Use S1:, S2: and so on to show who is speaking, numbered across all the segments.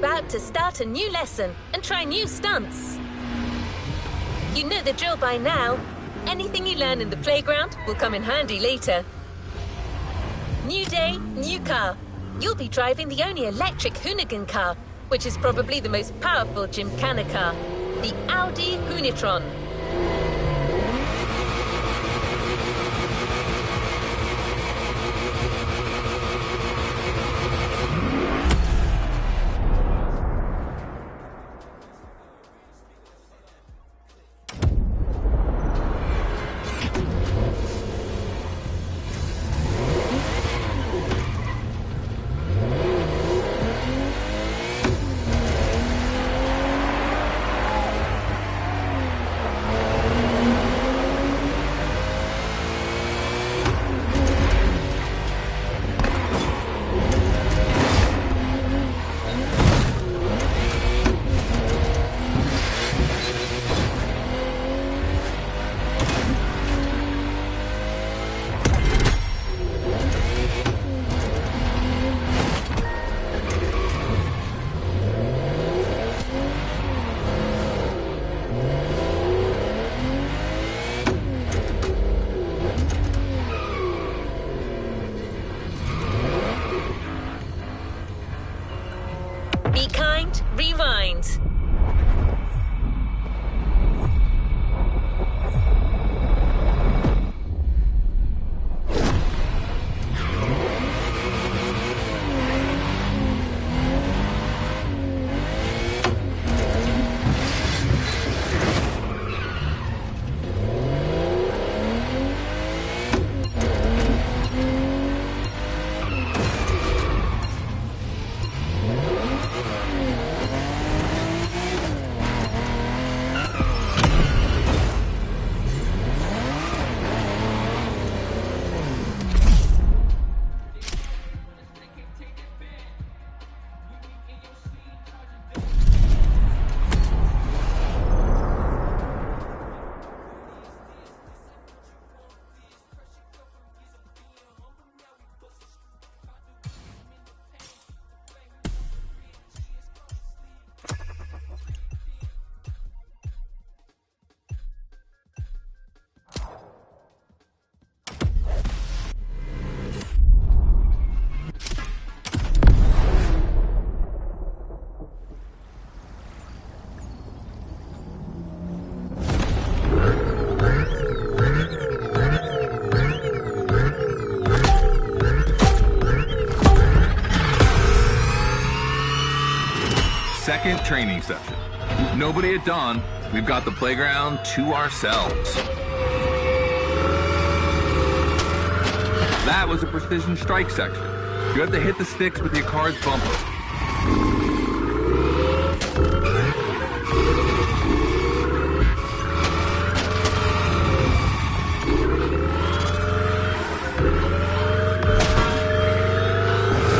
S1: about to start a new lesson and try new stunts. You know the drill by now. Anything you learn in the playground will come in handy later. New day, new car. You'll be driving the only electric Hoonigan car, which is probably the most powerful Gymkhana car, the Audi Hoonitron. Be kind, rewind.
S2: Second training session. Nobody at dawn. We've got the playground to ourselves. That was a precision strike section. You have to hit the sticks with your car's bumper.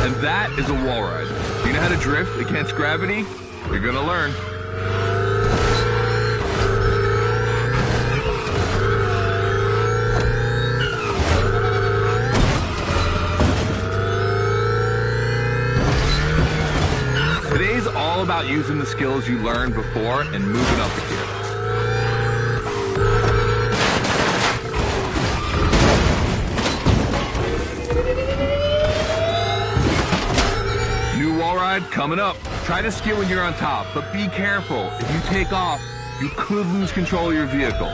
S2: And that is a wall ride. You know how to drift against gravity? You're gonna learn. Today's all about using the skills you learned before and moving up the gear. New wall ride coming up. Try to skid when you're on top, but be careful. If you take off, you could lose control of your vehicle.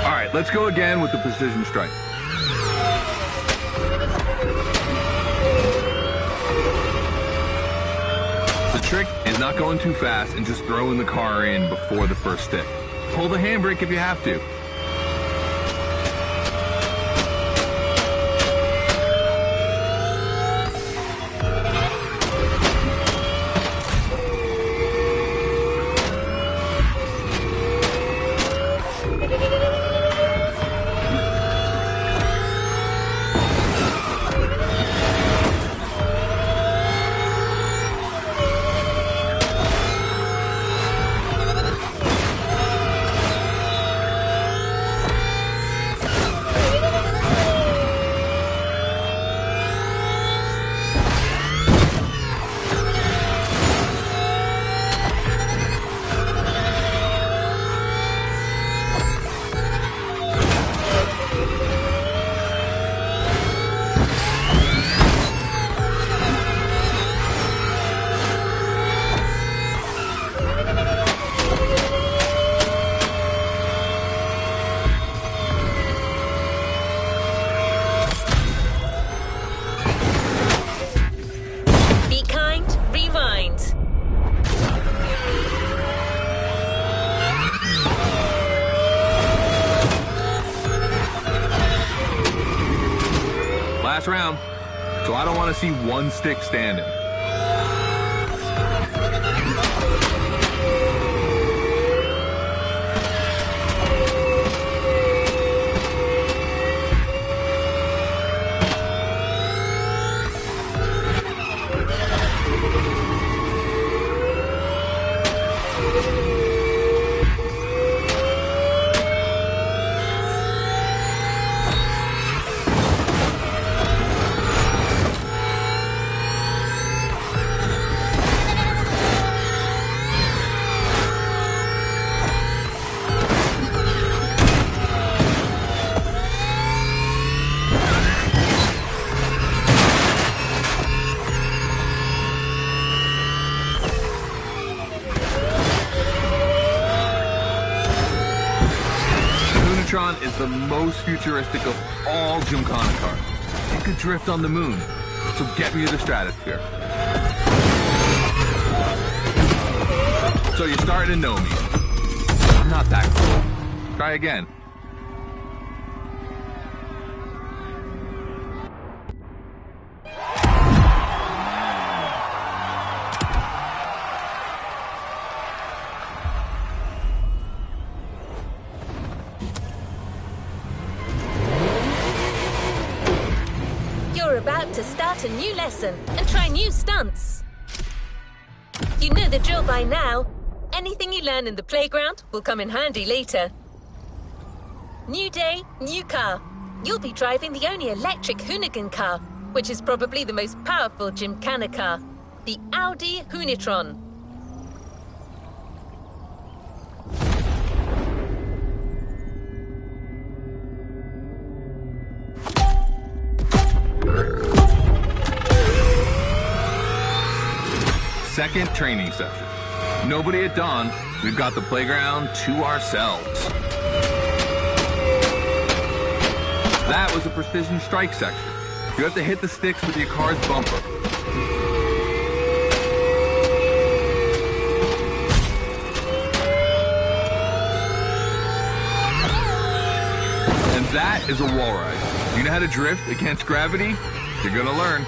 S2: All right, let's go again with the precision strike. The trick is not going too fast and just throwing the car in before the first stick. Pull the handbrake if you have to. Last round, so I don't want to see one stick standing. Is the most futuristic of all Gymkhana cars. It could drift on the moon, so get me to the stratosphere. So you're starting to know me. I'm not that cool. Try again.
S1: About to start a new lesson and try new stunts. You know the drill by now. Anything you learn in the playground will come in handy later. New day, new car. You'll be driving the only electric Hoonigan car, which is probably the most powerful Gymkhana car, the Audi Hoonitron.
S2: Second training session. Nobody at dawn. We've got the playground to ourselves. That was a precision strike section. You have to hit the sticks with your car's bumper. And that is a wall ride. You know how to drift against gravity? You're gonna learn.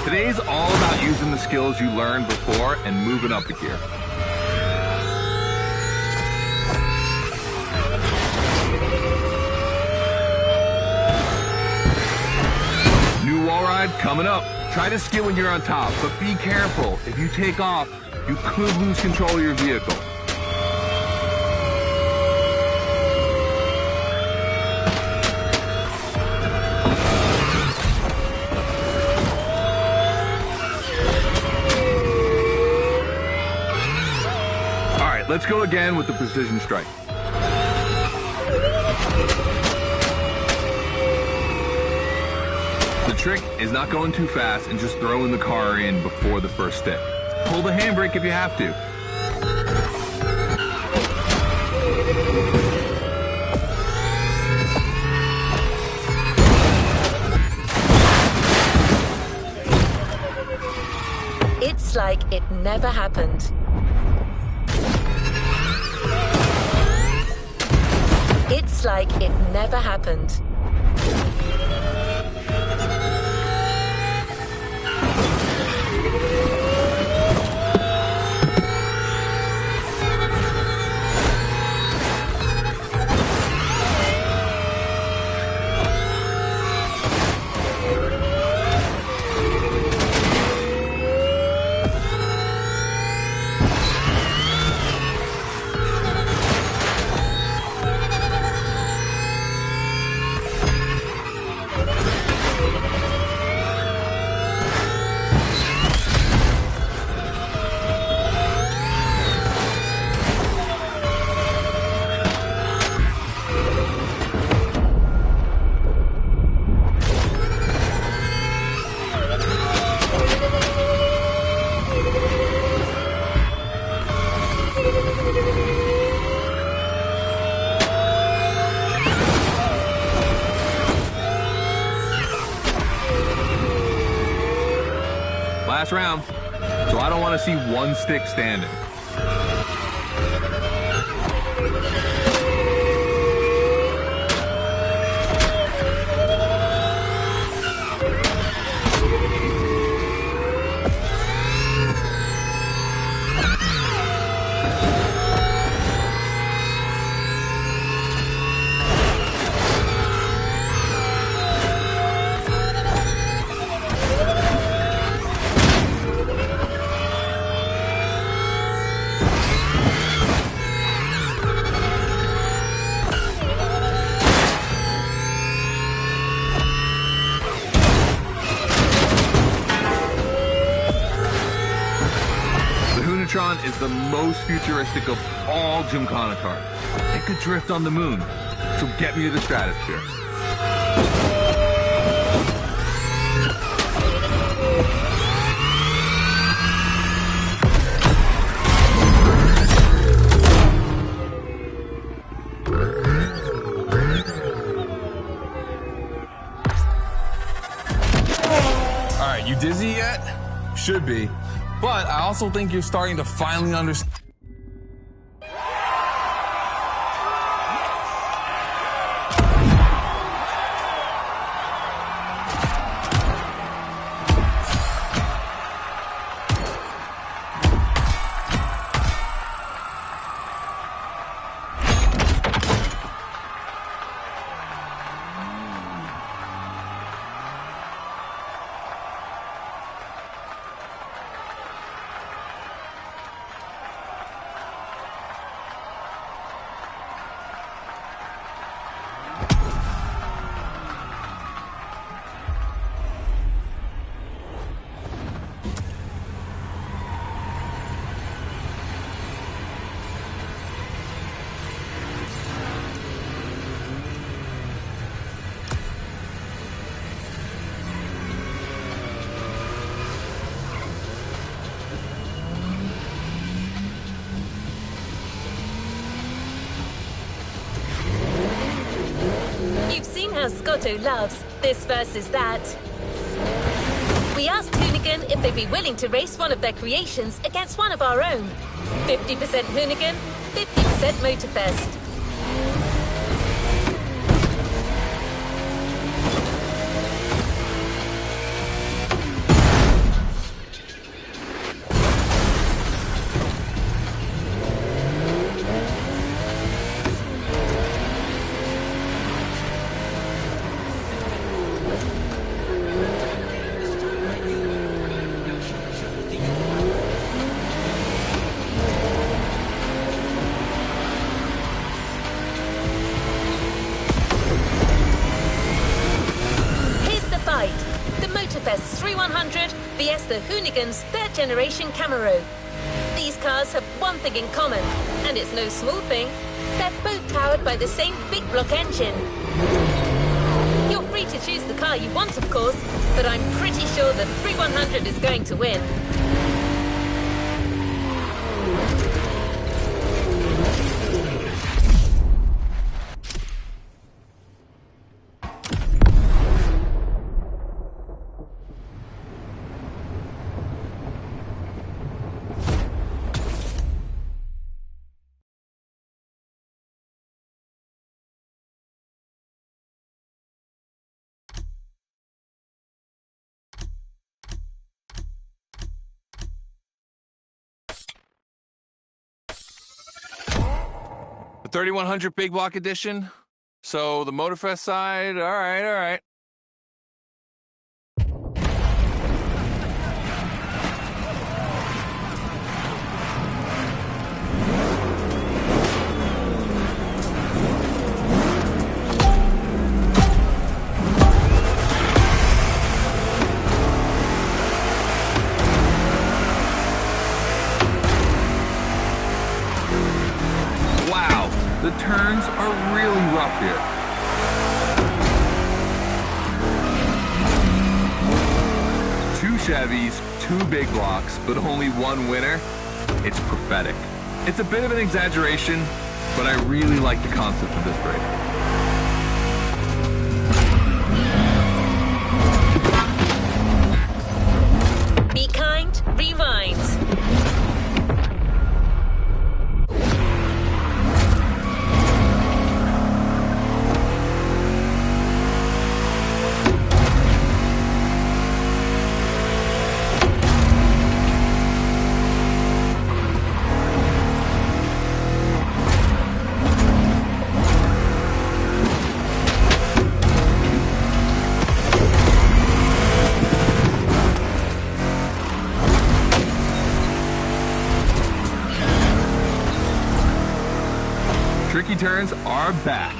S2: Today's all about using the skills you learned before and moving up a gear. New wall ride coming up. Try to skid when you're on top, but be careful. If you take off, you could lose control of your vehicle. Let's go again with the precision strike. The trick is not going too fast and just throwing the car in before the first stick. Pull the handbrake if you have to.
S1: It's like it never happened. It's like it never happened.
S2: Last round. so I don't want to see one stick standing. Is the most futuristic of all Gymkhana cars. It could drift on the moon, so get me to the stratosphere.
S3: All right, you dizzy yet? Should be. But I also think you're starting to finally understand.
S1: You've seen how Scotto loves this versus that. We asked Hoonigan if they'd be willing to race one of their creations against one of our own. 50% Hoonigan, 50% MOTORFEST. The MOTORFEST 3100 vs the Hoonigan's third generation Camaro. These cars have one thing in common, and it's no small thing. They're both powered by the same big block engine. You're free to choose the car you want, of course, but I'm pretty sure the 3100 is going to win.
S3: The 3100 Big Block Edition. So the MOTORFEST side, all right.
S2: The turns are really rough here. Two Chevys, two big blocks, but only one winner. It's prophetic. It's a bit of an exaggeration, but I really like the concept of this break.
S1: Be kind, rewind.
S2: Tricky turns are back.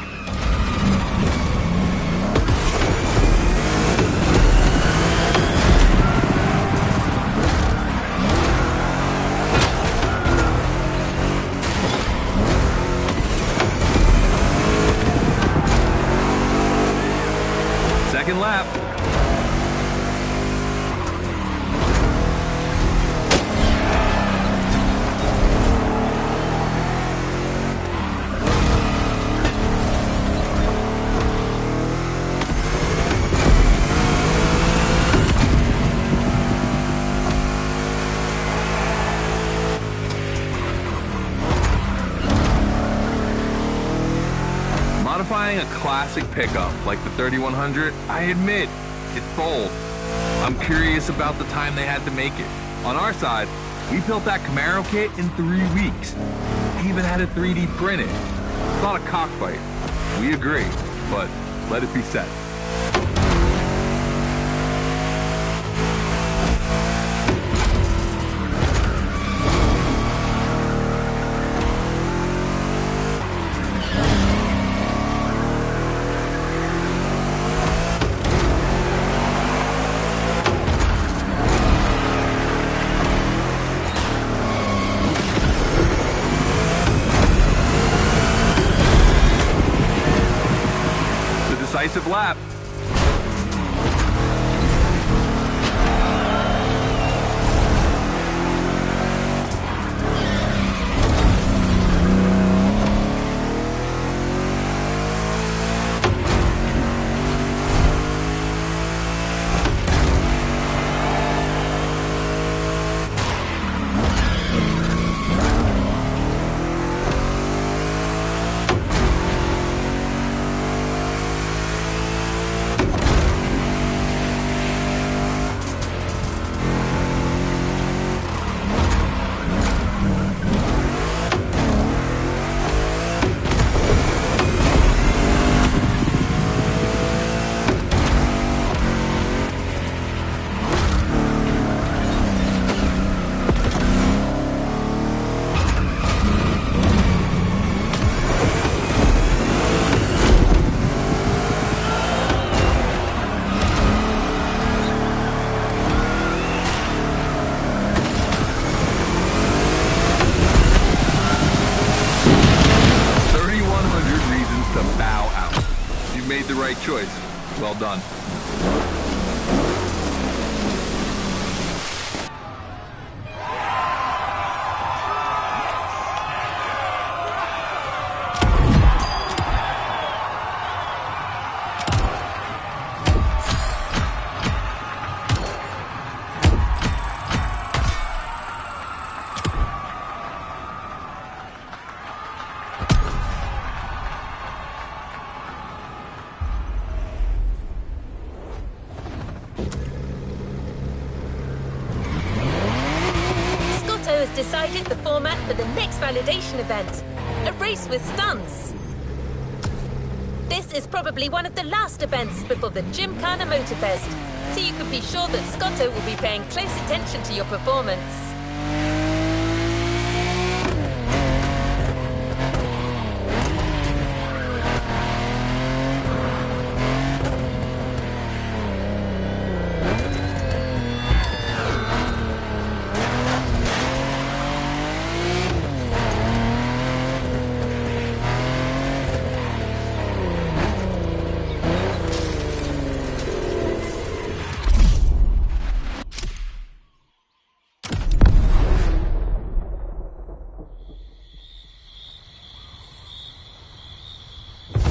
S2: Second lap. Modifying a classic pickup like the 3100, I admit, it's bold. I'm curious about the time they had to make it. On our side, we built that Camaro kit in 3 weeks. They even had it 3D printed. It's not a cockfight. We agree, but let it be said. Decisive lap. Made the right choice. Well done.
S1: Decided the format for the next validation event, a race with stunts. This is probably one of the last events before the Gymkhana MOTORFEST, so you can be sure that Scotto will be paying close attention to your performance.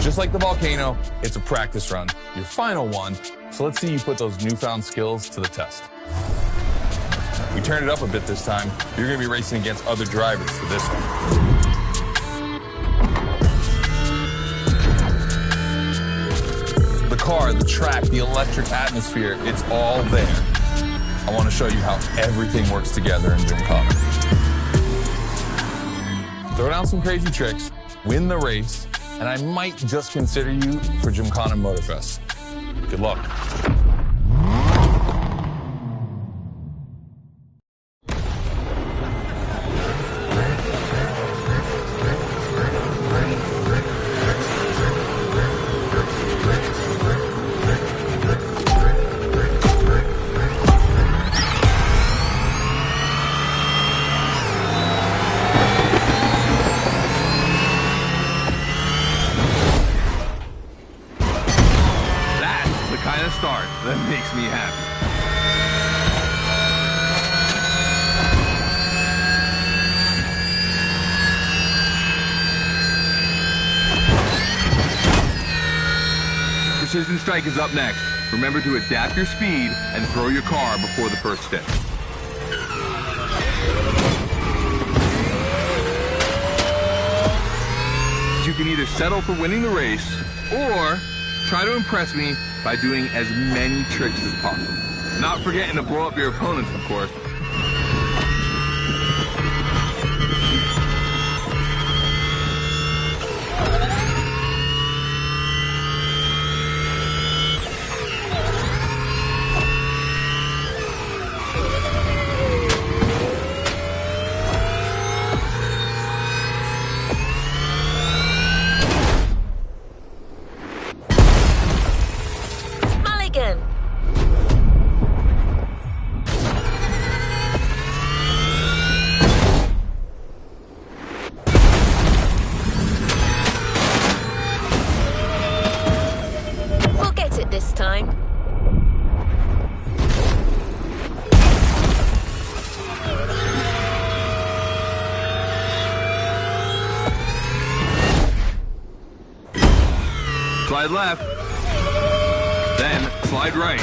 S3: Just like the volcano, it's a practice run, your final one, so let's see you put those newfound skills to the test.
S2: We turned it up a bit this time. You're going to be racing against other drivers for this one. The car, the track, the electric atmosphere, it's all there. I want to show you how everything works together in Gymkhana. Throw down some crazy tricks, win the race, and I might just consider you for Gymkhana MOTORFEST. Good luck.
S3: Start that makes me happy. Precision Strike is up next. Remember to adapt your speed and throw your car before the first step. You can either settle for winning the race or try to impress me by doing as many tricks as possible. Not forgetting to blow up your opponents, of course.
S1: This time.
S3: Slide left, then slide right.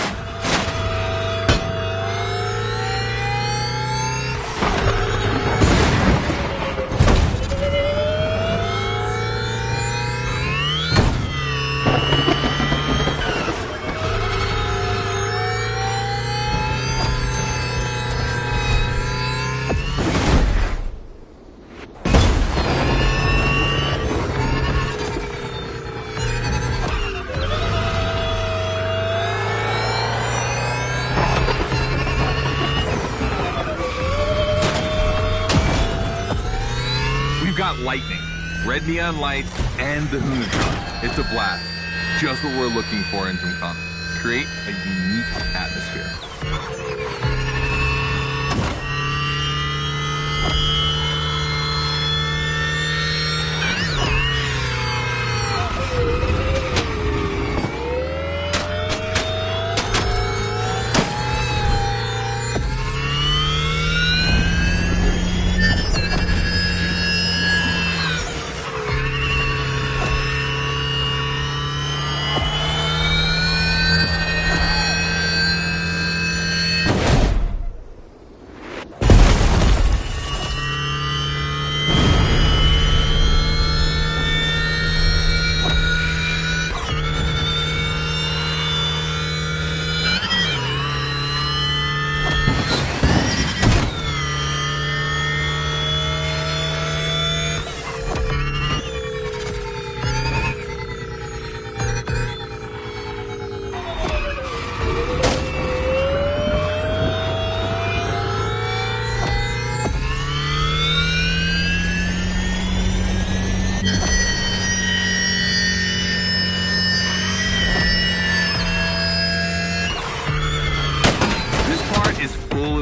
S3: Got lightning, red neon lights, and the Hoonatron. It's a blast. Just what we're looking for in Gymkhana. Create a unique atmosphere.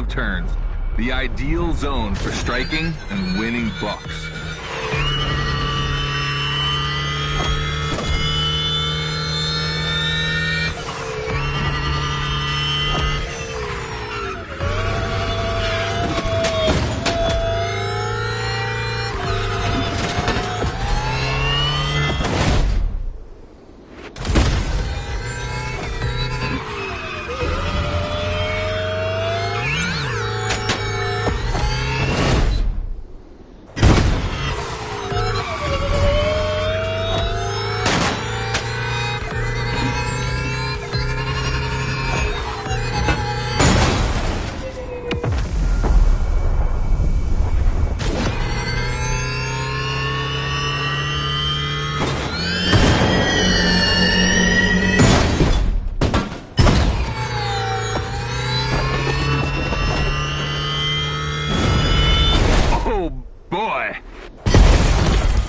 S3: Turns, the ideal zone for striking and winning bucks.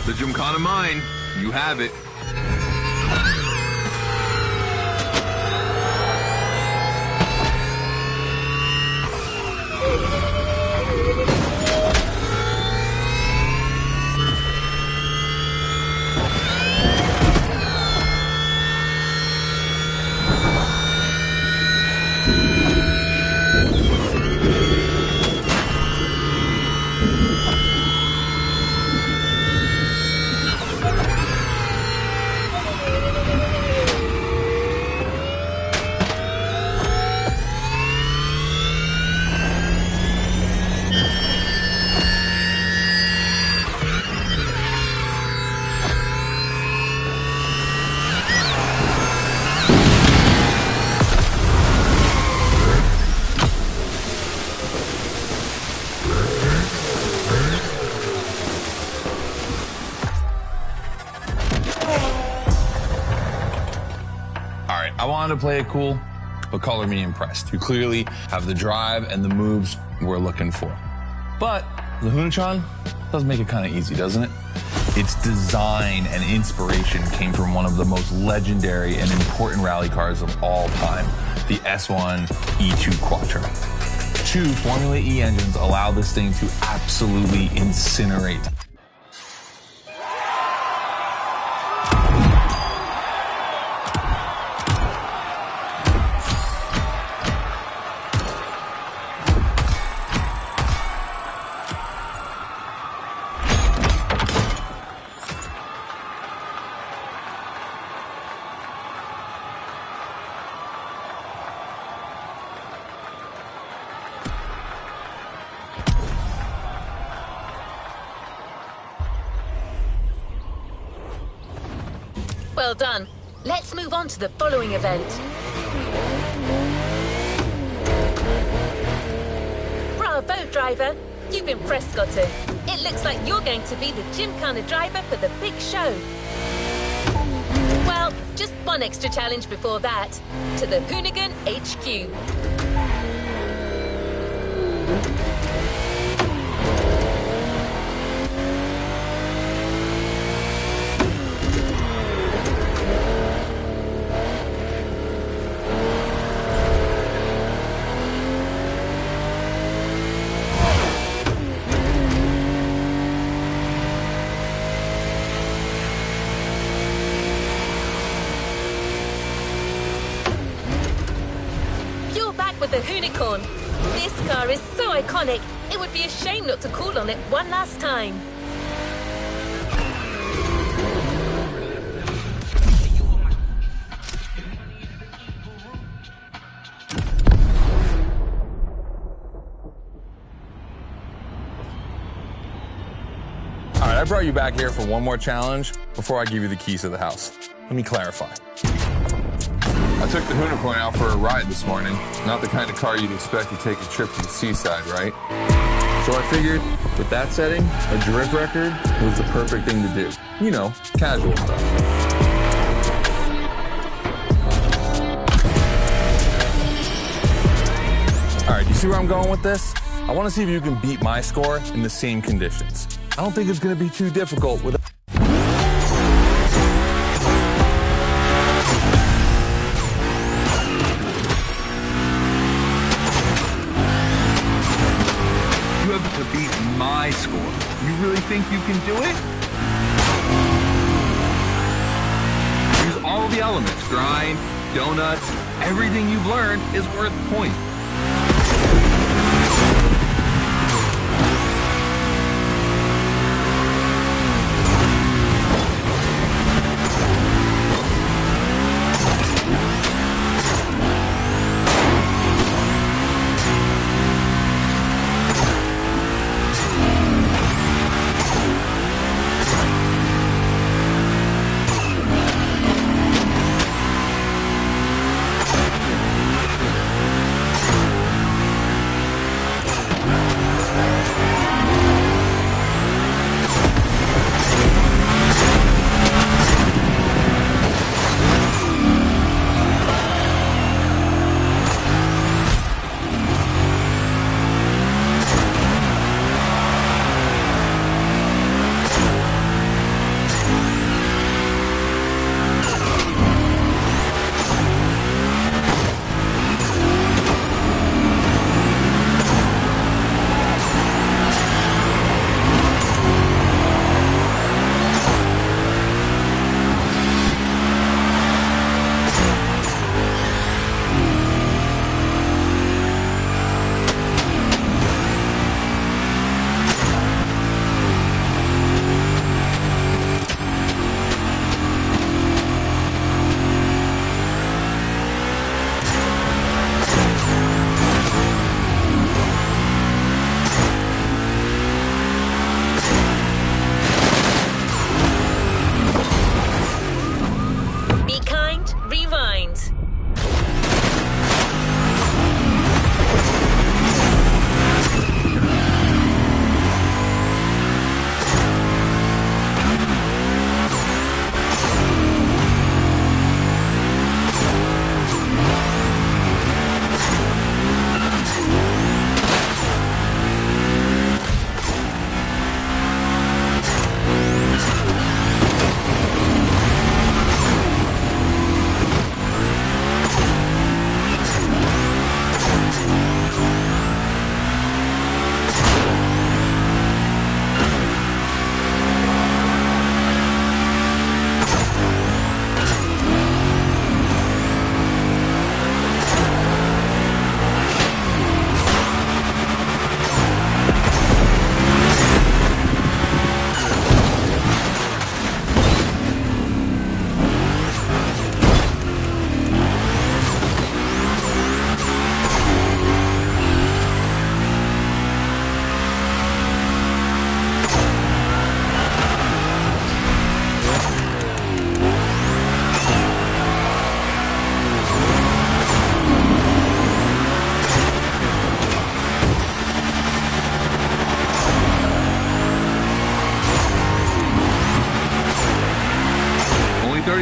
S2: The Gymkhana mine. You have it.
S3: I wanted to play it cool, but color me impressed. You clearly have the drive and the moves we're looking for. But the Hunatron does make it kind of easy, doesn't it? Its design and inspiration came from one of the most legendary and important rally cars of all time, the S1 E2 Quattro. 2 Formula E engines allow this thing to absolutely incinerate.
S1: Well done. Let's move on to the following event. Bravo, driver. You've been Prescotted. It looks like you're going to be the Gymkhana driver for the big show. Well, just one extra challenge before that. To the Hoonigan HQ. With the Hoonicorn. This car is so iconic, it would be a shame not to call on it one last time.
S3: All right, I brought you back here for one more challenge before I give you the keys to the house. Let me clarify. I took the Hoonicorn out for a ride this morning. Not the kind of car you'd expect to take a trip to the seaside, right? So I figured, with that setting, a drift record was the perfect thing to do. You know, casual stuff. All right, you see where I'm going with this? I want to see if you can beat my score in the same conditions. I don't think it's going to be too difficult with
S2: to beat my score. You really think you can do it? Use all the elements. Grind, donuts, everything you've learned is worth points.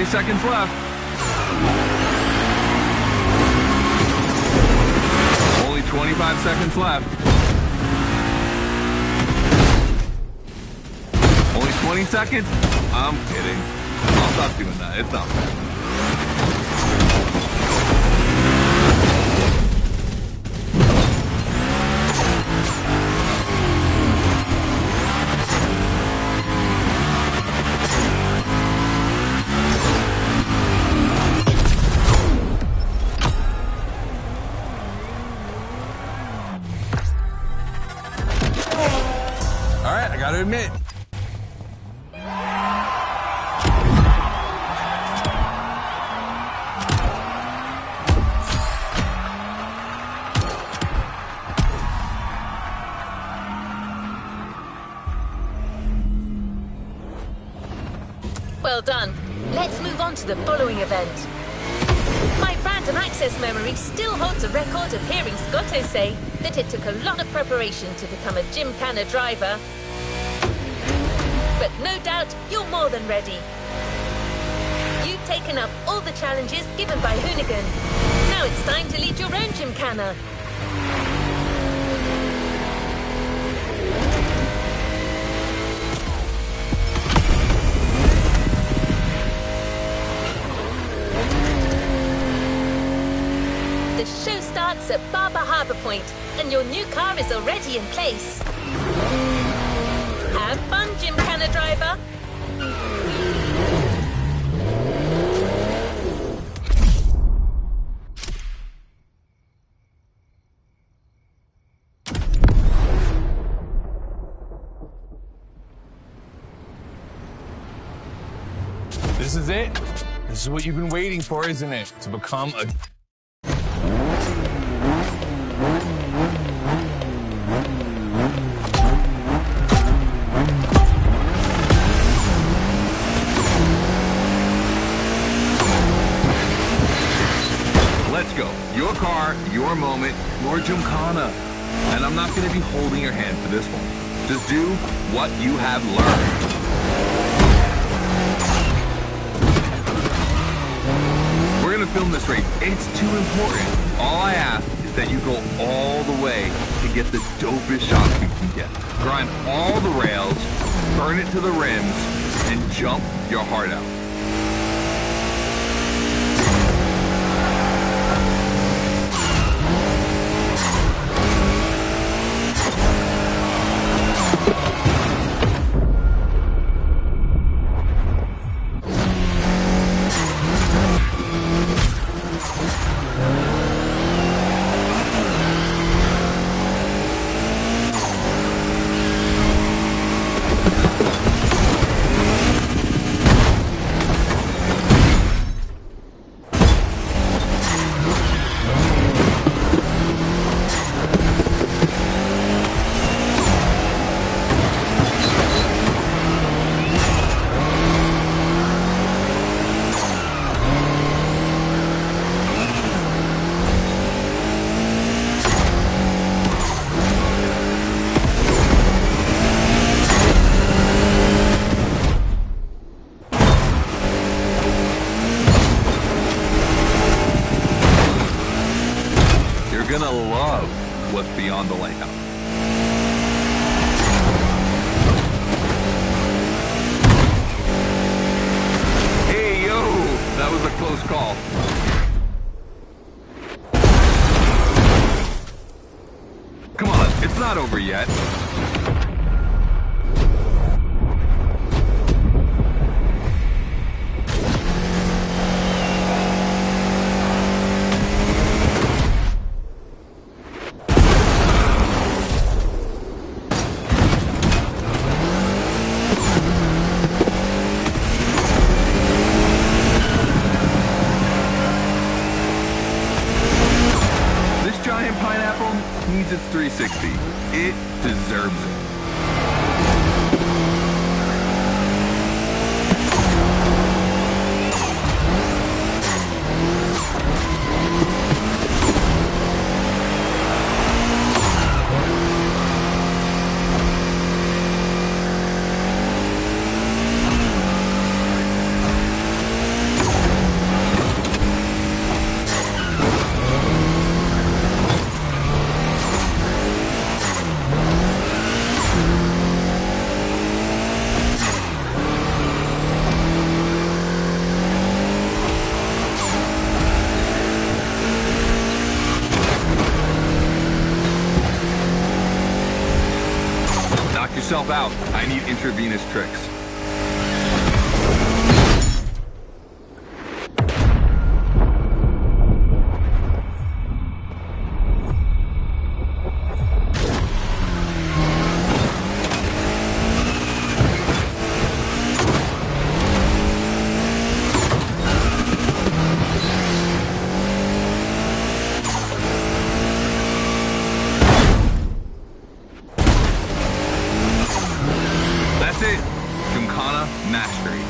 S2: 30 seconds left. Only 25 seconds left. Only 20 seconds? I'm kidding. I'll stop doing that. It's not fair.
S3: All right, I gotta admit.
S1: Well done. Let's move on to the following event. My random access memory still holds a record of hearing Scotto say that it took a lot of preparation to become a gymkhana driver. But no doubt you're more than ready. You've taken up all the challenges given by Hoonigan. Now it's time to lead your own gymkhana. The show starts at Barber Harbour Point, and your new car is already in place. Have fun, gymkhana driver.
S3: This is it. This is what you've been waiting for, isn't it? To become a...
S2: Let's go. Your car, your moment, your gymkhana. And I'm not going to be holding your hand for this one. Just do what you have learned. We're going to film this race. It's too important. All I ask is that you go all the way to get the dopest shots you can get. Grind all the rails, burn it to the rims, and jump your heart out. You're gonna love what's beyond the lighthouse. Hey, yo! That was a close call. Come on, it's not over yet. Pineapple needs its 360. It deserves yourself out. I need intravenous tricks.
S4: Mastery.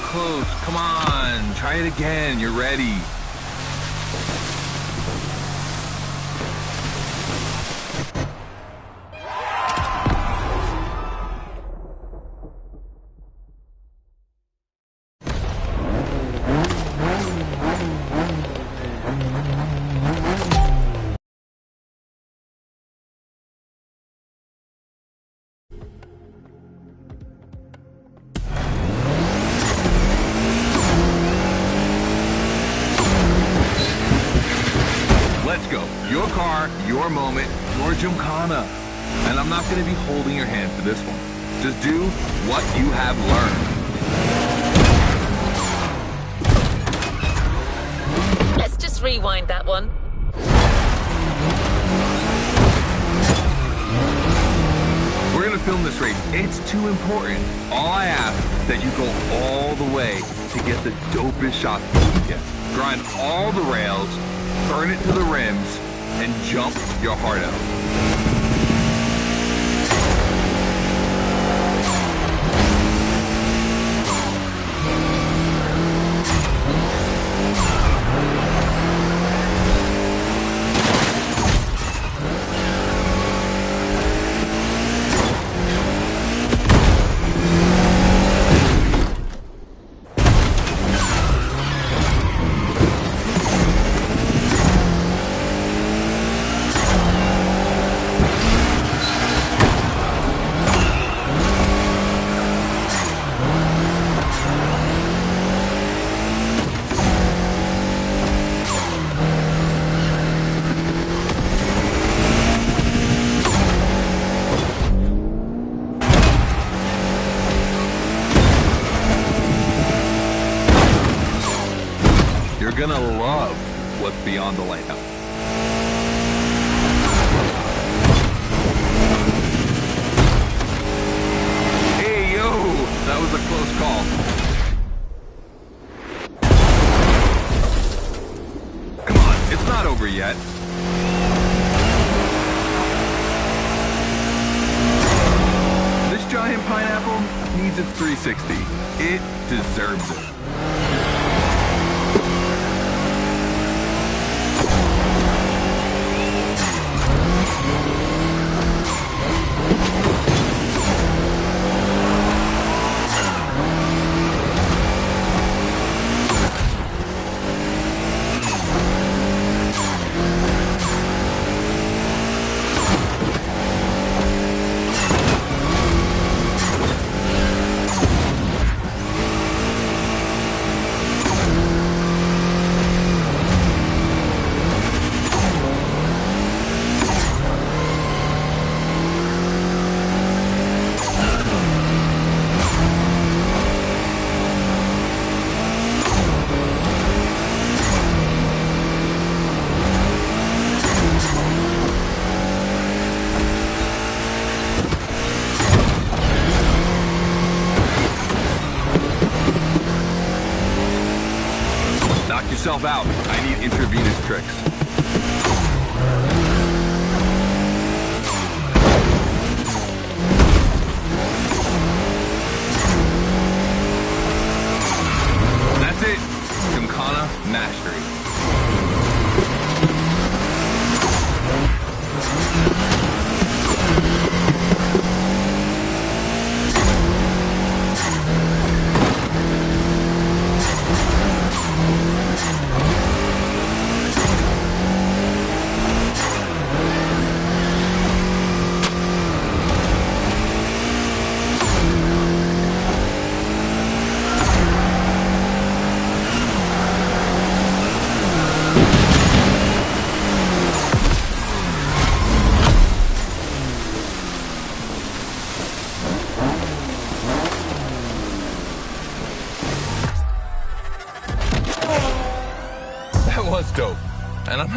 S4: Close. Come on, try it again. You're ready. Let's go. Your car, your moment, your Gymkhana. And I'm not going to be holding your hand for this one. Just do what you have learned.
S1: Let's just rewind that one.
S2: We're going to film this race. It's too important. All I ask is that you go all the way to get the dopest shot you can get. Grind all the rails, burn it to the rims, and jump your heart out. You're gonna love what's beyond the lighthouse. Hey, yo, that was a close call. Come on, it's not over yet. This giant pineapple needs its 360. It deserves it. Knock yourself out. I need intravenous tricks.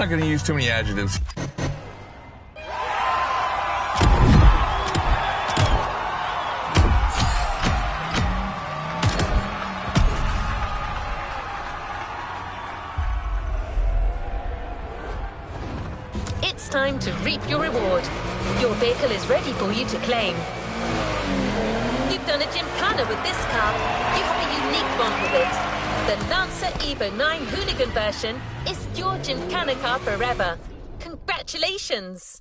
S3: not going to use too many adjectives.
S1: It's time to reap your reward. Your vehicle is ready for you to claim. You've done a gymkhana with this car. You have a unique bond with it. The Lancer Evo 9 Hoonigan version is your gymkhana car forever. Congratulations!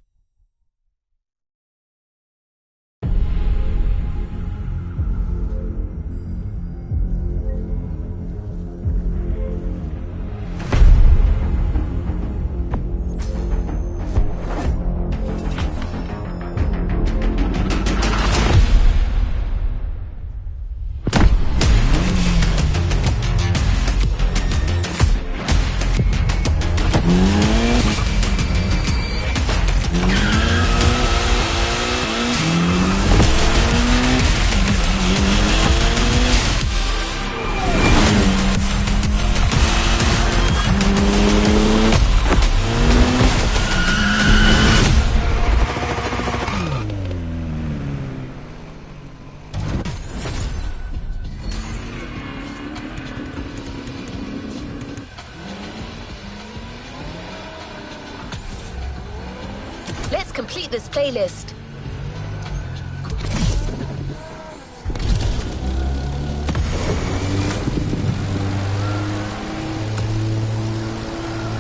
S1: Let's complete this playlist.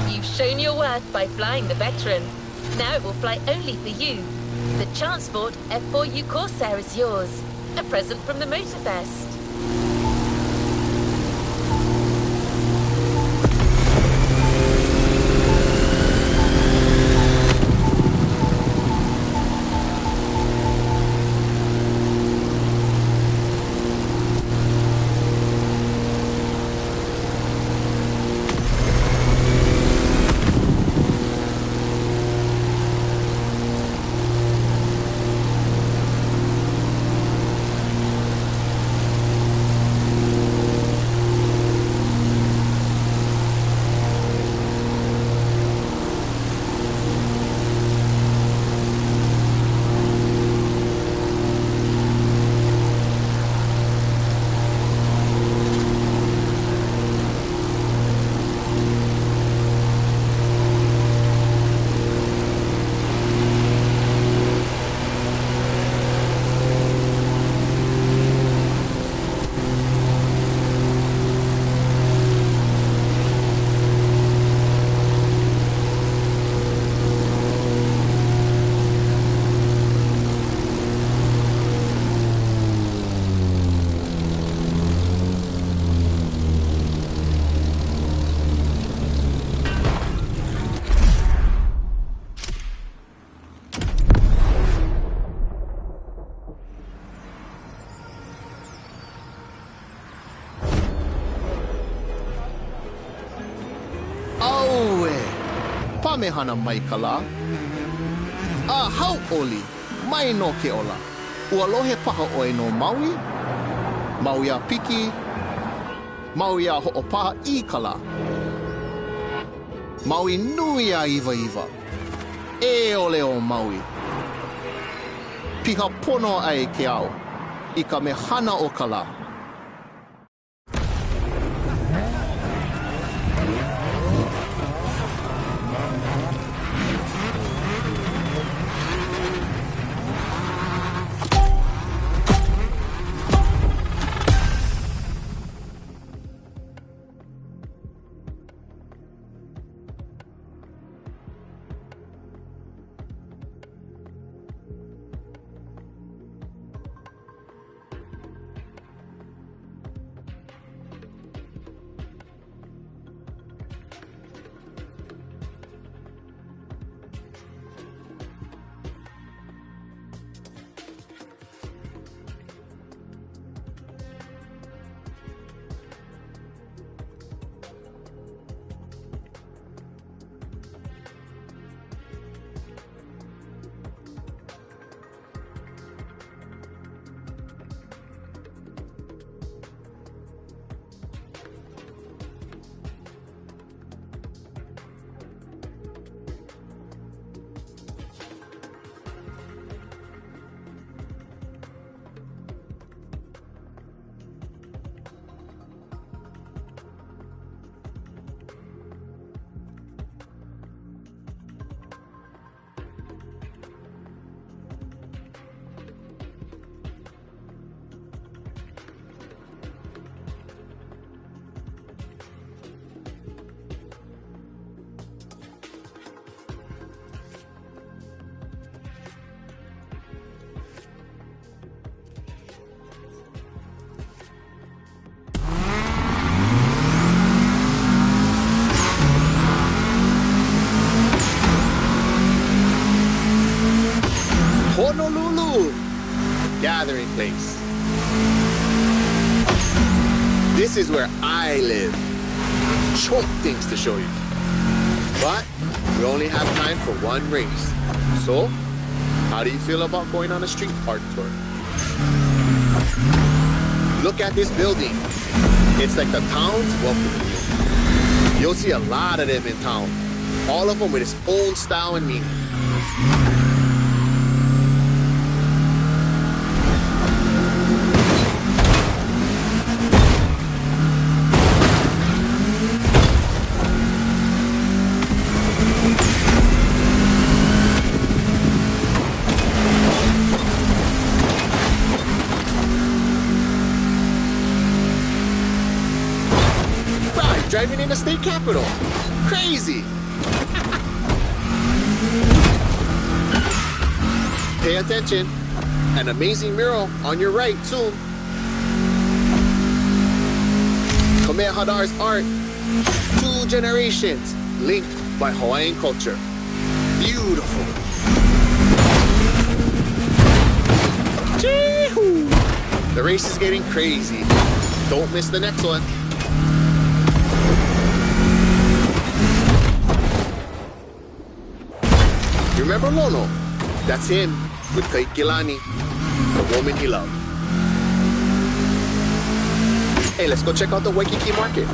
S1: You've shown your worth by flying the Veteran. Now it will fly only for you. The Transport F4U Corsair is yours. A present from the MOTORFEST.
S5: Pamehana Maikala. Hau oli, mai no ke ola. Ua lohe paha oe no Maui. Maui a piki. Maui a ho'opaha I kala. Maui nui a iwa iwa. E ole o Maui. Piha pono ai ke au. I ka mehana o kala. gathering place. This is where I live. Choke things to show you. But we only have time for one race. So, how do you feel about going on a street park tour? Look at this building. It's like the town's welcoming you. You'll see a lot of them in town. All of them with its own style and meaning. Driving in the state capitol. Crazy. Pay attention. An amazing mural on your right soon. Khmer Hadar's art. 2 generations linked by Hawaiian culture. Beautiful. Chee-hoo. The race is getting crazy. Don't miss the next one. You remember Lono? That's him with Kaikilani, the woman he loved. Hey, let's go check out the Waikiki market.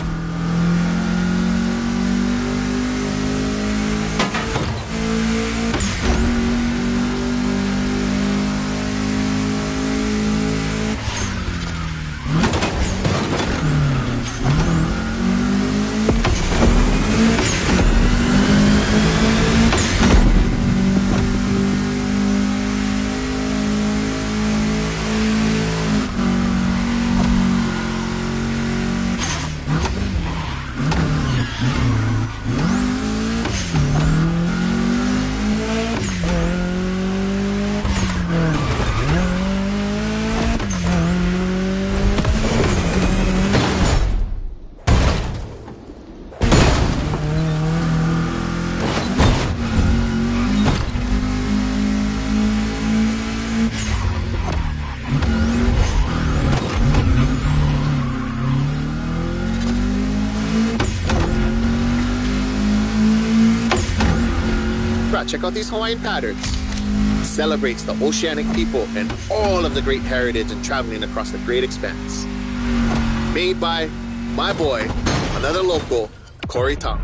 S5: Check out these Hawaiian patterns. It celebrates the oceanic people and all of the great heritage and traveling across the great expanse. Made by my boy, another local, Corey Tom.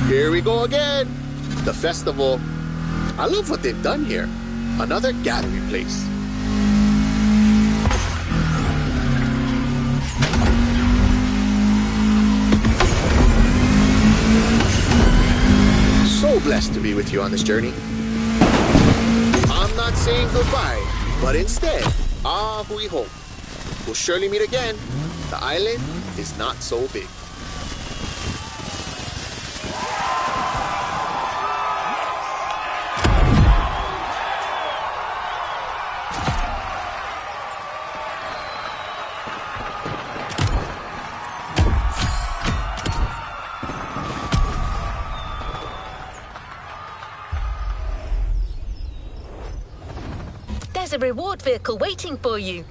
S5: Here we go again. The festival. I love what they've done here. Another gathering place. So blessed to be with you on this journey. I'm not saying goodbye, but instead, hui ho. We'll surely meet again. The island is not so big.
S1: There's a reward vehicle waiting for you.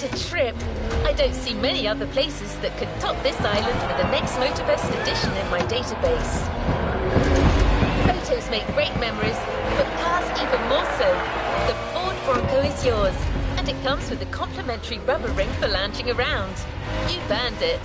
S1: a trip. I don't see many other places that could top this island for the next MOTORFEST edition in my database. Photos make great memories, but cars even more so. The Ford Bronco is yours, and it comes with a complimentary rubber ring for lounging around. You've earned it.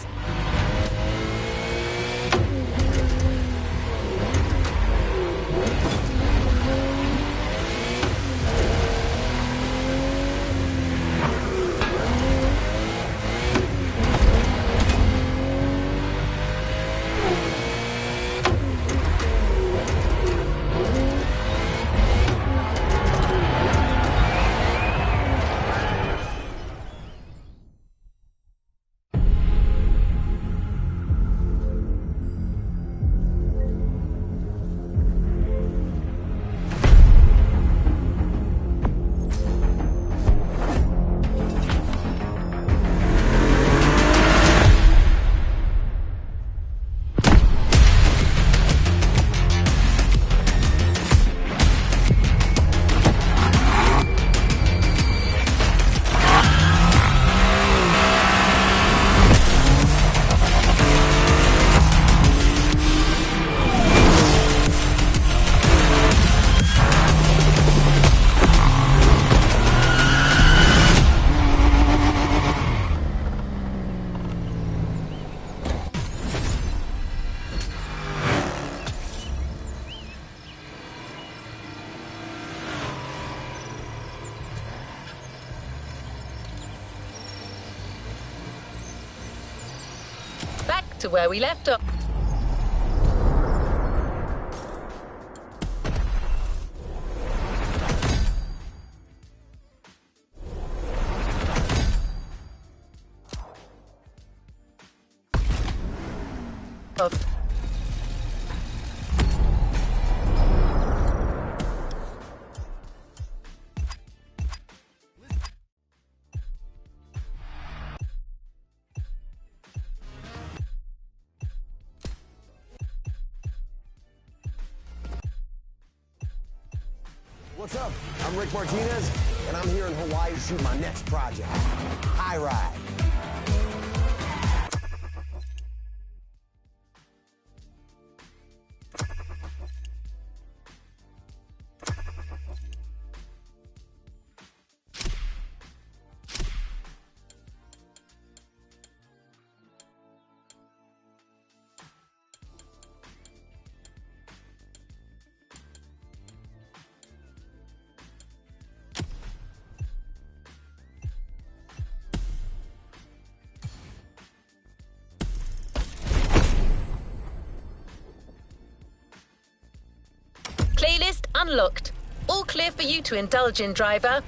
S1: Back to where we left off.
S6: What's up? I'm Rick Martinez, and I'm here in Hawaii to shoot my next project, High Ride.
S1: Playlist unlocked. All clear for you to indulge in, driver.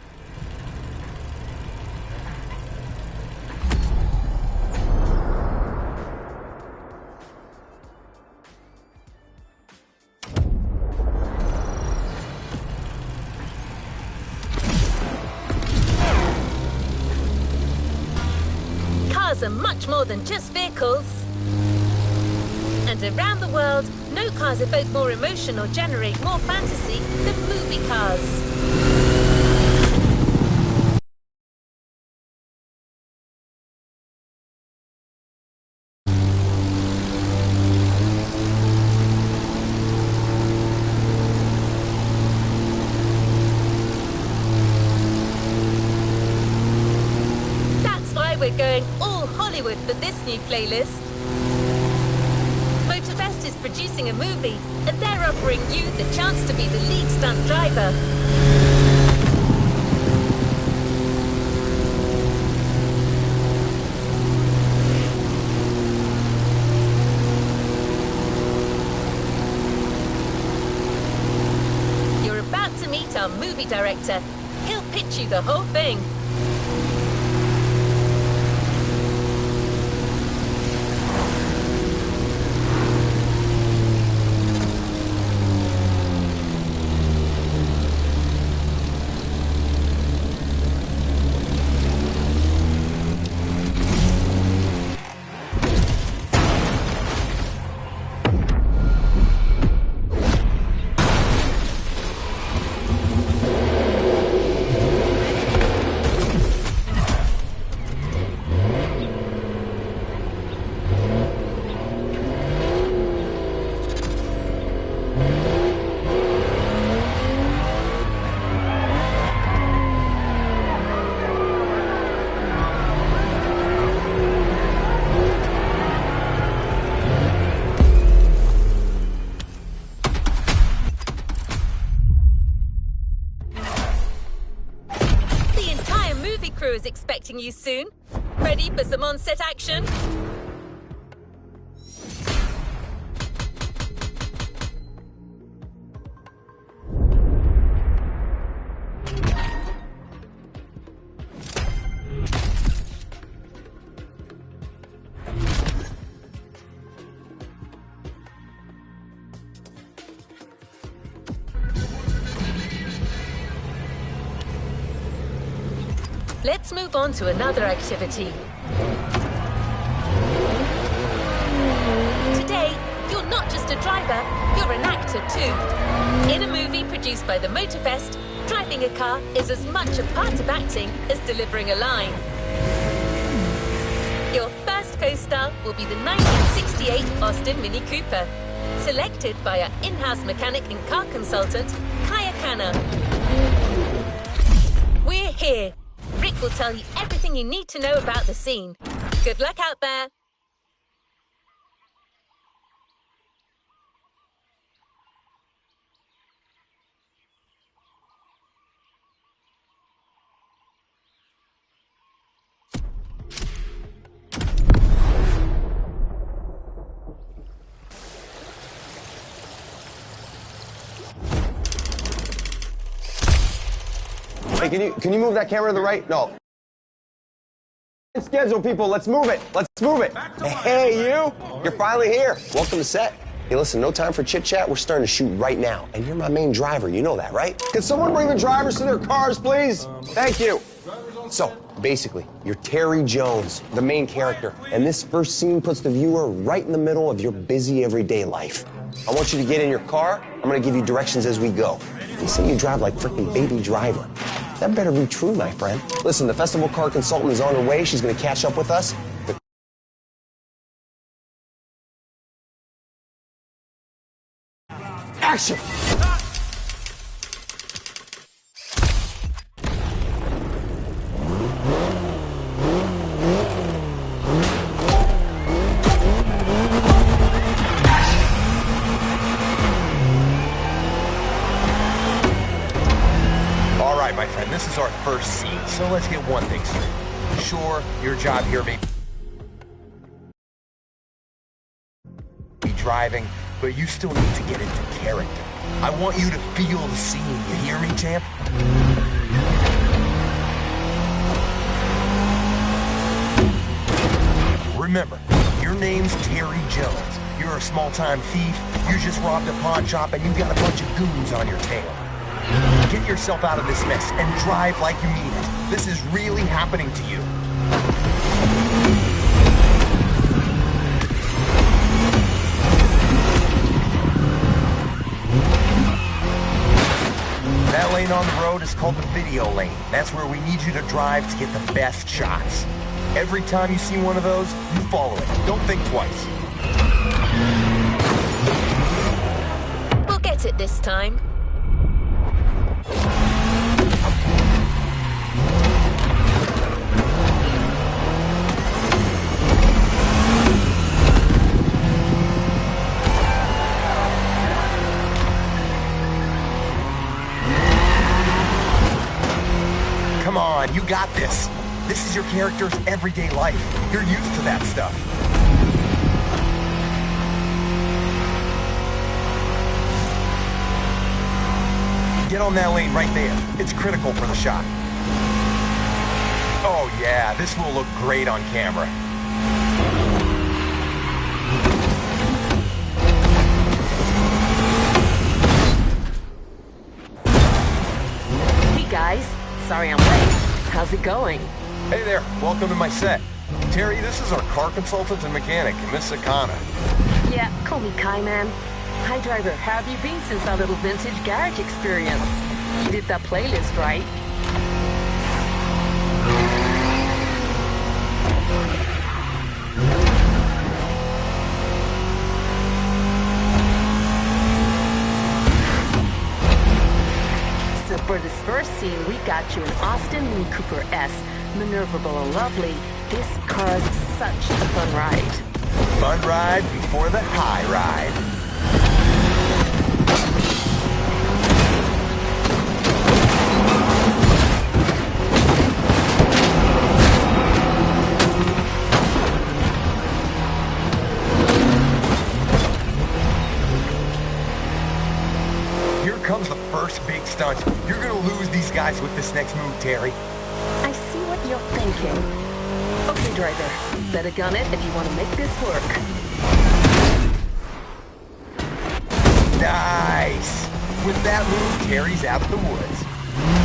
S1: Cars are much more than just vehicles. And around the world, no cars evoke more emotion or generate more fantasy than movie cars. That's why we're going all Hollywood for this new playlist. MOTORFEST is producing a movie, and they're offering you the chance to be the lead stunt driver. You're about to meet our movie director. He'll pitch you the whole thing. is expecting you soon. Ready for some on-set action? Let's move on to another activity. Today, you're not just a driver, you're an actor too. In a movie produced by the MOTORFEST, driving a car is as much a part of acting as delivering a line. Your first co-star will be the 1968 Austin Mini Cooper, selected by our in-house mechanic and car consultant, Kaya Khanna. We're here. Rick will tell you everything you need to know about the scene. Good luck out there.
S6: Hey, can you move that camera to the right? No. Schedule, people. Let's move it. Let's move it. Hey, you. You're finally here. Welcome to set. Hey, listen, no time for chit-chat. We're starting to shoot right now. And you're my main driver. You know that, right? Can someone bring the drivers to their cars, please? Thank you. So, basically, you're Terry Jones, the main character. And this first scene puts the viewer right in the middle of your busy everyday life. I want you to get in your car. I'm going to give you directions as we go. They say you drive like freaking Baby Driver. That better be true, my friend. Listen, the festival car consultant is on her way. She's going to catch up with us. Action!
S7: All right, my friend, this is our first scene, so let's get one thing straight. Sure, your job here may be driving, but you still need to get into character. I want you to feel the scene, you hear me, champ? Remember, your name's Terry Jones. You're a small-time thief, you just robbed a pawn shop, and you got a bunch of goons on your tail. Get yourself out of this mess and drive like you mean it. This is really happening to you. That lane on the road is called the video lane. That's where we need you to drive to get the best shots. Every time you see one of those, you follow it. Don't think twice.
S1: We'll get it this time.
S7: Come on, you got this. This is your character's everyday life. You're used to that stuff. Get on that lane right there. It's critical for the shot. Oh yeah, this will look great on camera.
S8: Hey guys, sorry I'm late. How's it going?
S7: Hey there, welcome to my set. Terry, this is our car consultant and mechanic, Miss Akana.
S8: Yeah, call me Kai, man. Hi driver, how have you been since our little vintage garage experience? You did that playlist, right? So for this first scene, we got you an Austin Mini Cooper S, maneuverable and lovely. This car's such a fun ride.
S7: Fun ride before the high ride. comes the first big stunt. You're gonna lose these guys with this next move, Terry.
S8: I see what you're thinking. Okay, driver, better gun it if you want to make this work.
S7: Nice! With that move, Terry's out of the woods.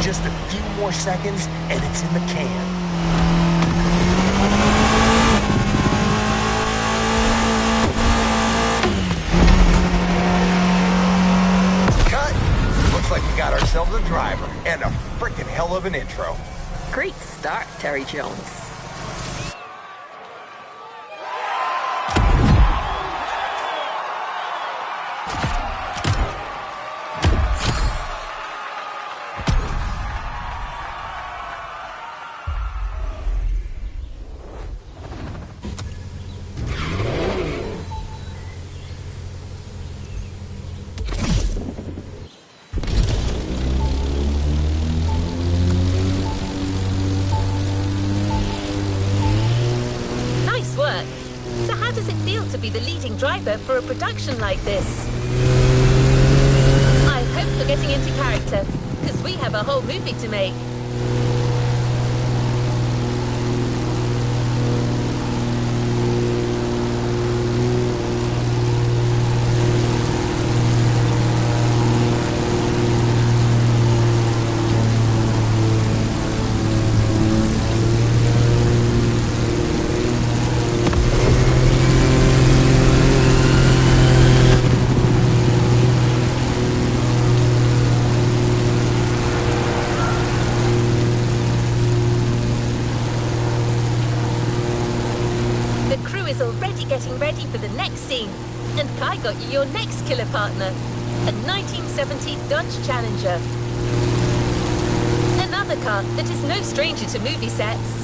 S7: Just a few more seconds, and it's in the can. Looks like we got ourselves a driver and a frickin' hell of an intro.
S8: Great start, Terry Jones.
S1: So how does it feel to be the leading driver for a production like this? I hope you're getting into character, because we have a whole movie to make. Already getting ready for the next scene, and Kai got you your next killer partner, a 1970 Dodge Challenger. Another car that is no stranger to movie sets.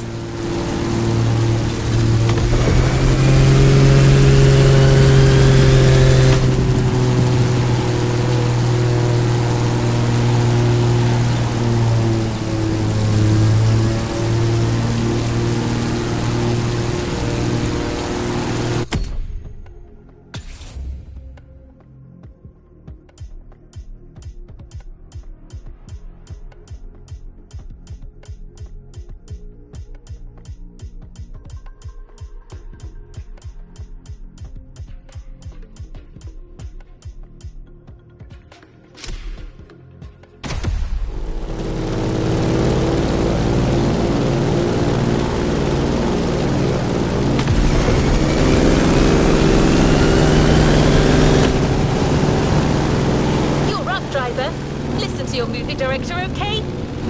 S1: Listen to your movie director, okay?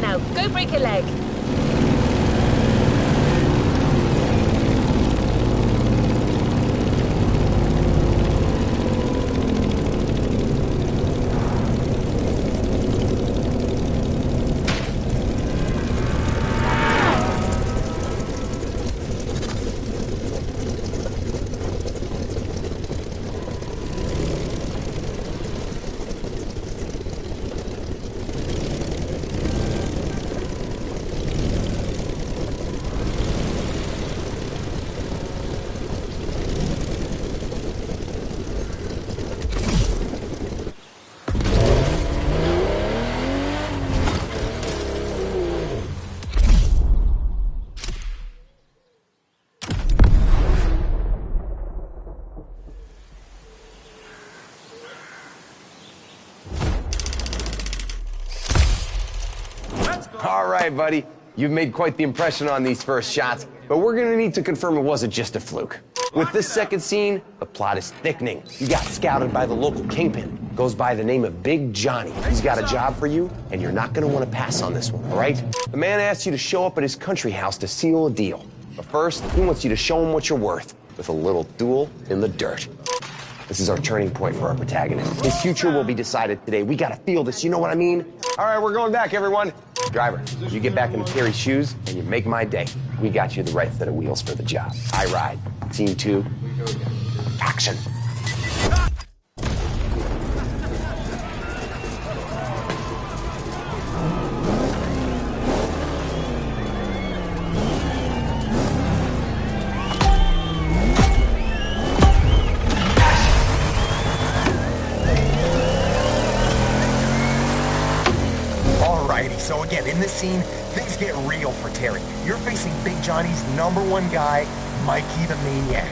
S1: Now go break a leg.
S6: All right, buddy. You've made quite the impression on these first shots, but we're gonna need to confirm it wasn't just a fluke. With this second scene, the plot is thickening. You got scouted by the local kingpin. Goes by the name of Big Johnny. He's got a job for you, and you're not gonna wanna pass on this one, all right? The man asks you to show up at his country house to seal a deal. But first, he wants you to show him what you're worth with a little duel in the dirt. This is our turning point for our protagonist. His future will be decided today. We gotta feel this, you know what I mean? All right, we're going back, everyone. Driver, you get back into Terry's shoes and you make my day. We got you the right set of wheels for the job. I ride. Scene 2. Action.
S7: Alrighty, so again, in this scene, things get real for Terry. You're facing Big Johnny's #1 guy, Mikey the Maniac.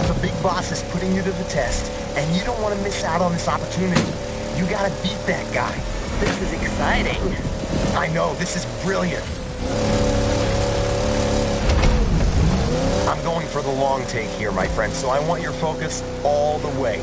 S7: The big boss is putting you to the test, and you don't want to miss out on this opportunity. You gotta beat that guy.
S8: This is exciting.
S7: I know, this is brilliant. I'm going for the long take here, my friend, so I want your focus all the way.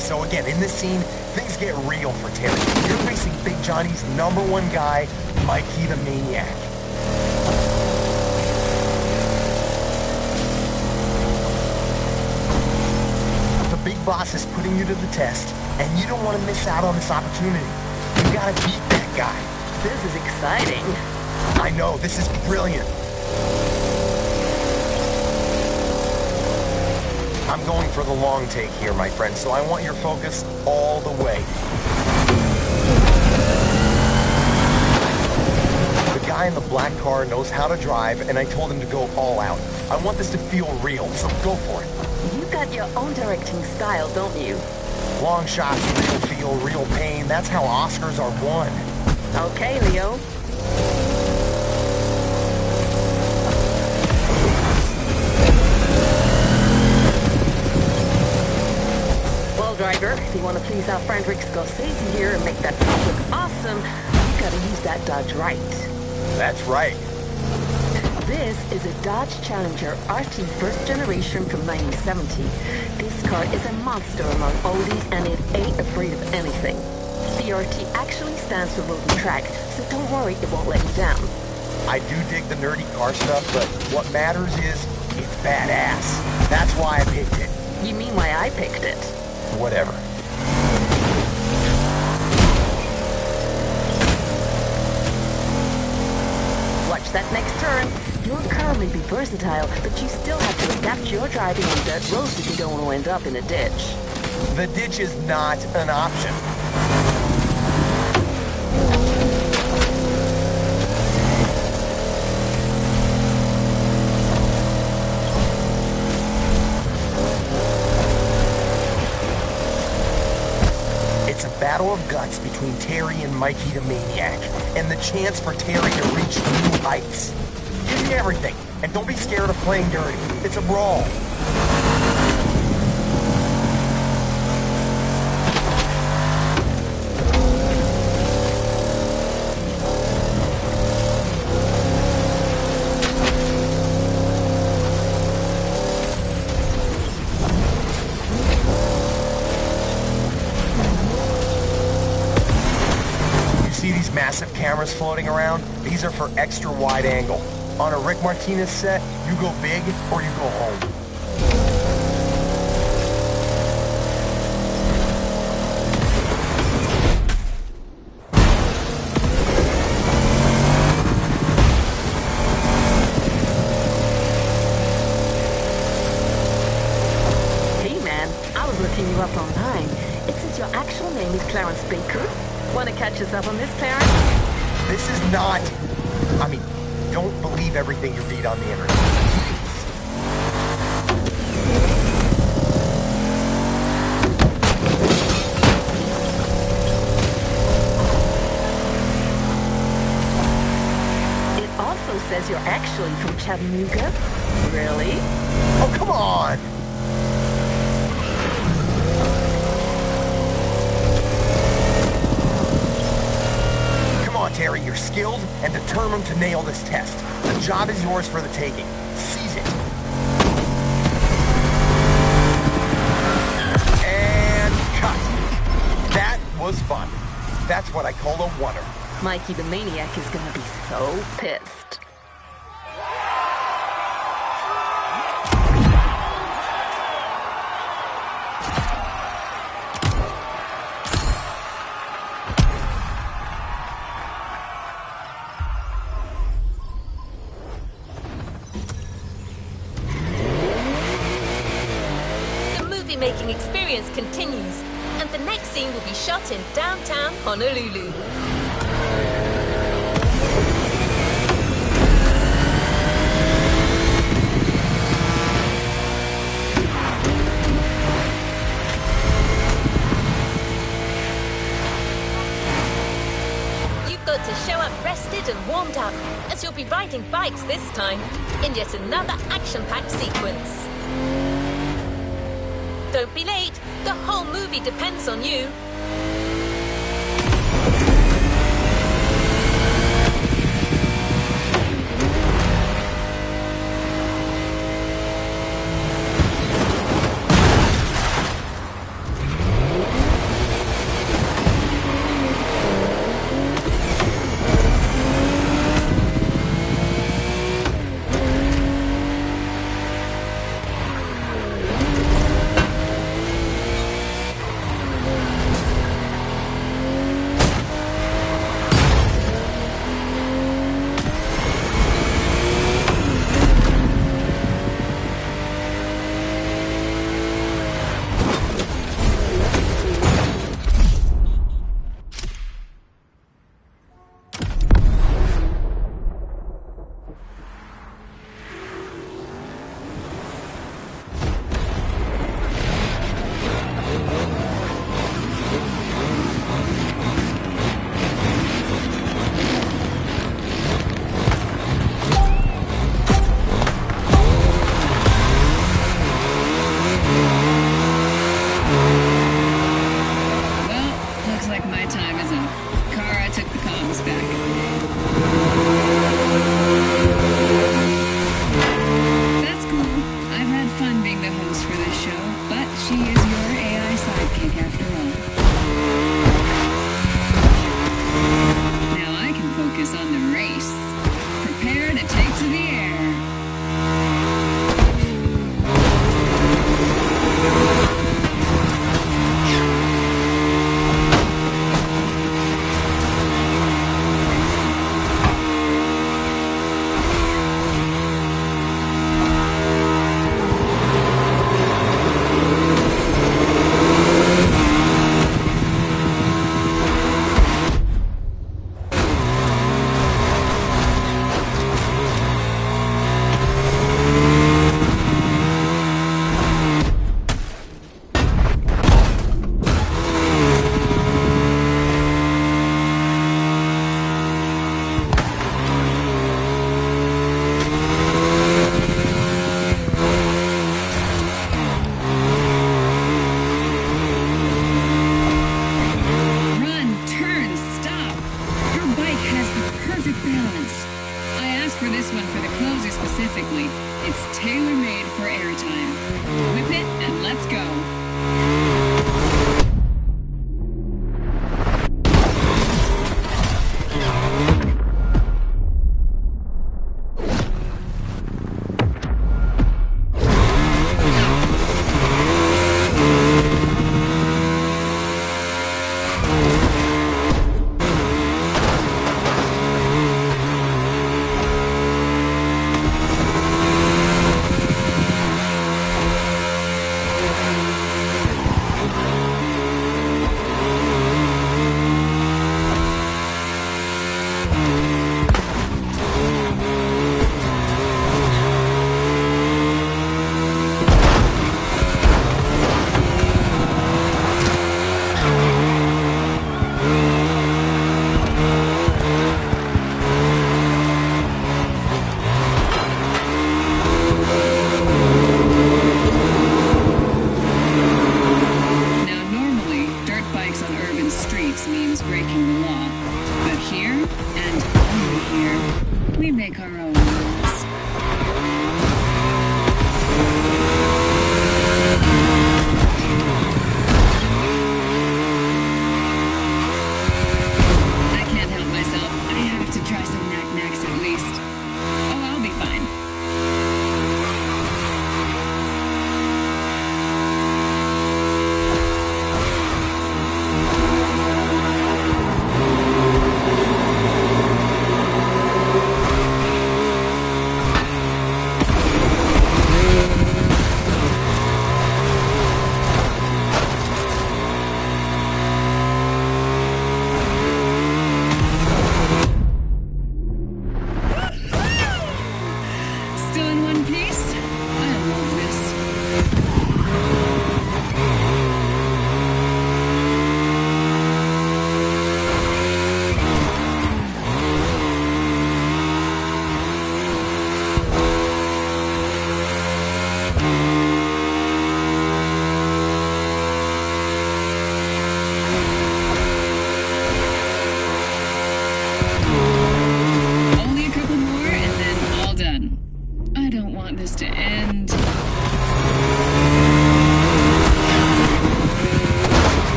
S7: So again, in this scene, things get real for Terry. You're facing Big Johnny's #1 guy, Mikey the Maniac. The big boss is putting you to the test, and you don't want to miss out on this opportunity. You gotta beat that guy.
S8: This is exciting.
S7: I know, this is brilliant. I'm going for the long take here, my friend, so I want your focus all the way. The guy in the black car knows how to drive, and I told him to go all out. I want this to feel real, so go for it.
S8: You got your own directing style, don't you?
S7: Long shots, real feel, real pain. That's how Oscars are won.
S8: Okay, Leo. Driver, if you want to please our friend Rick Scorsese here and make that car look awesome, you gotta use that Dodge right.
S7: That's right.
S8: This is a Dodge Challenger RT first generation from 1970. This car is a monster among oldies and it ain't afraid of anything. The RT actually stands for road and track, so don't worry, it won't let you down.
S7: I do dig the nerdy car stuff, but what matters is it's badass. That's why I picked it.
S8: You mean why I picked it?
S7: Whatever.
S8: Watch that next turn. Your car may be versatile, but you still have to adapt your driving on dirt roads if you don't want to end up in a ditch.
S7: The ditch is not an option. Battle of guts between Terry and Mikey the Maniac, and the chance for Terry to reach new heights. Give me everything, and don't be scared of playing dirty. It's a brawl. Massive cameras floating around, these are for extra wide angle. On a Rick Martinez set, you go big or you go home.
S8: Hey man, I was looking you up online. It says your actual name is Clarence Baker. Want to catch us up on this, Clarence?
S7: This is not... I mean, don't believe everything you read on the internet.
S8: It also says you're actually from Chattanooga. Really?
S7: Oh, come on! Terry, you're skilled and determined to nail this test. The job is yours for the taking. Seize it. And cut. That was fun. That's what I call a wonder.
S8: Mikey the Maniac is gonna be so pissed.
S1: will be shot in downtown Honolulu. You've got to show up rested and warmed up, as you'll be riding bikes this time, in yet another action-packed sequence. Don't be late, the whole movie depends on you.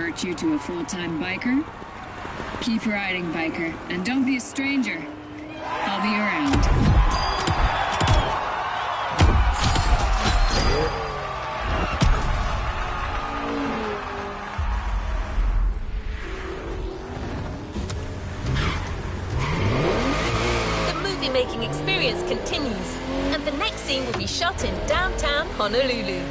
S9: convert you to a full-time biker? Keep riding, biker, and don't be a stranger. I'll be around.
S1: Making experience continues, and the next scene will be shot in downtown Honolulu.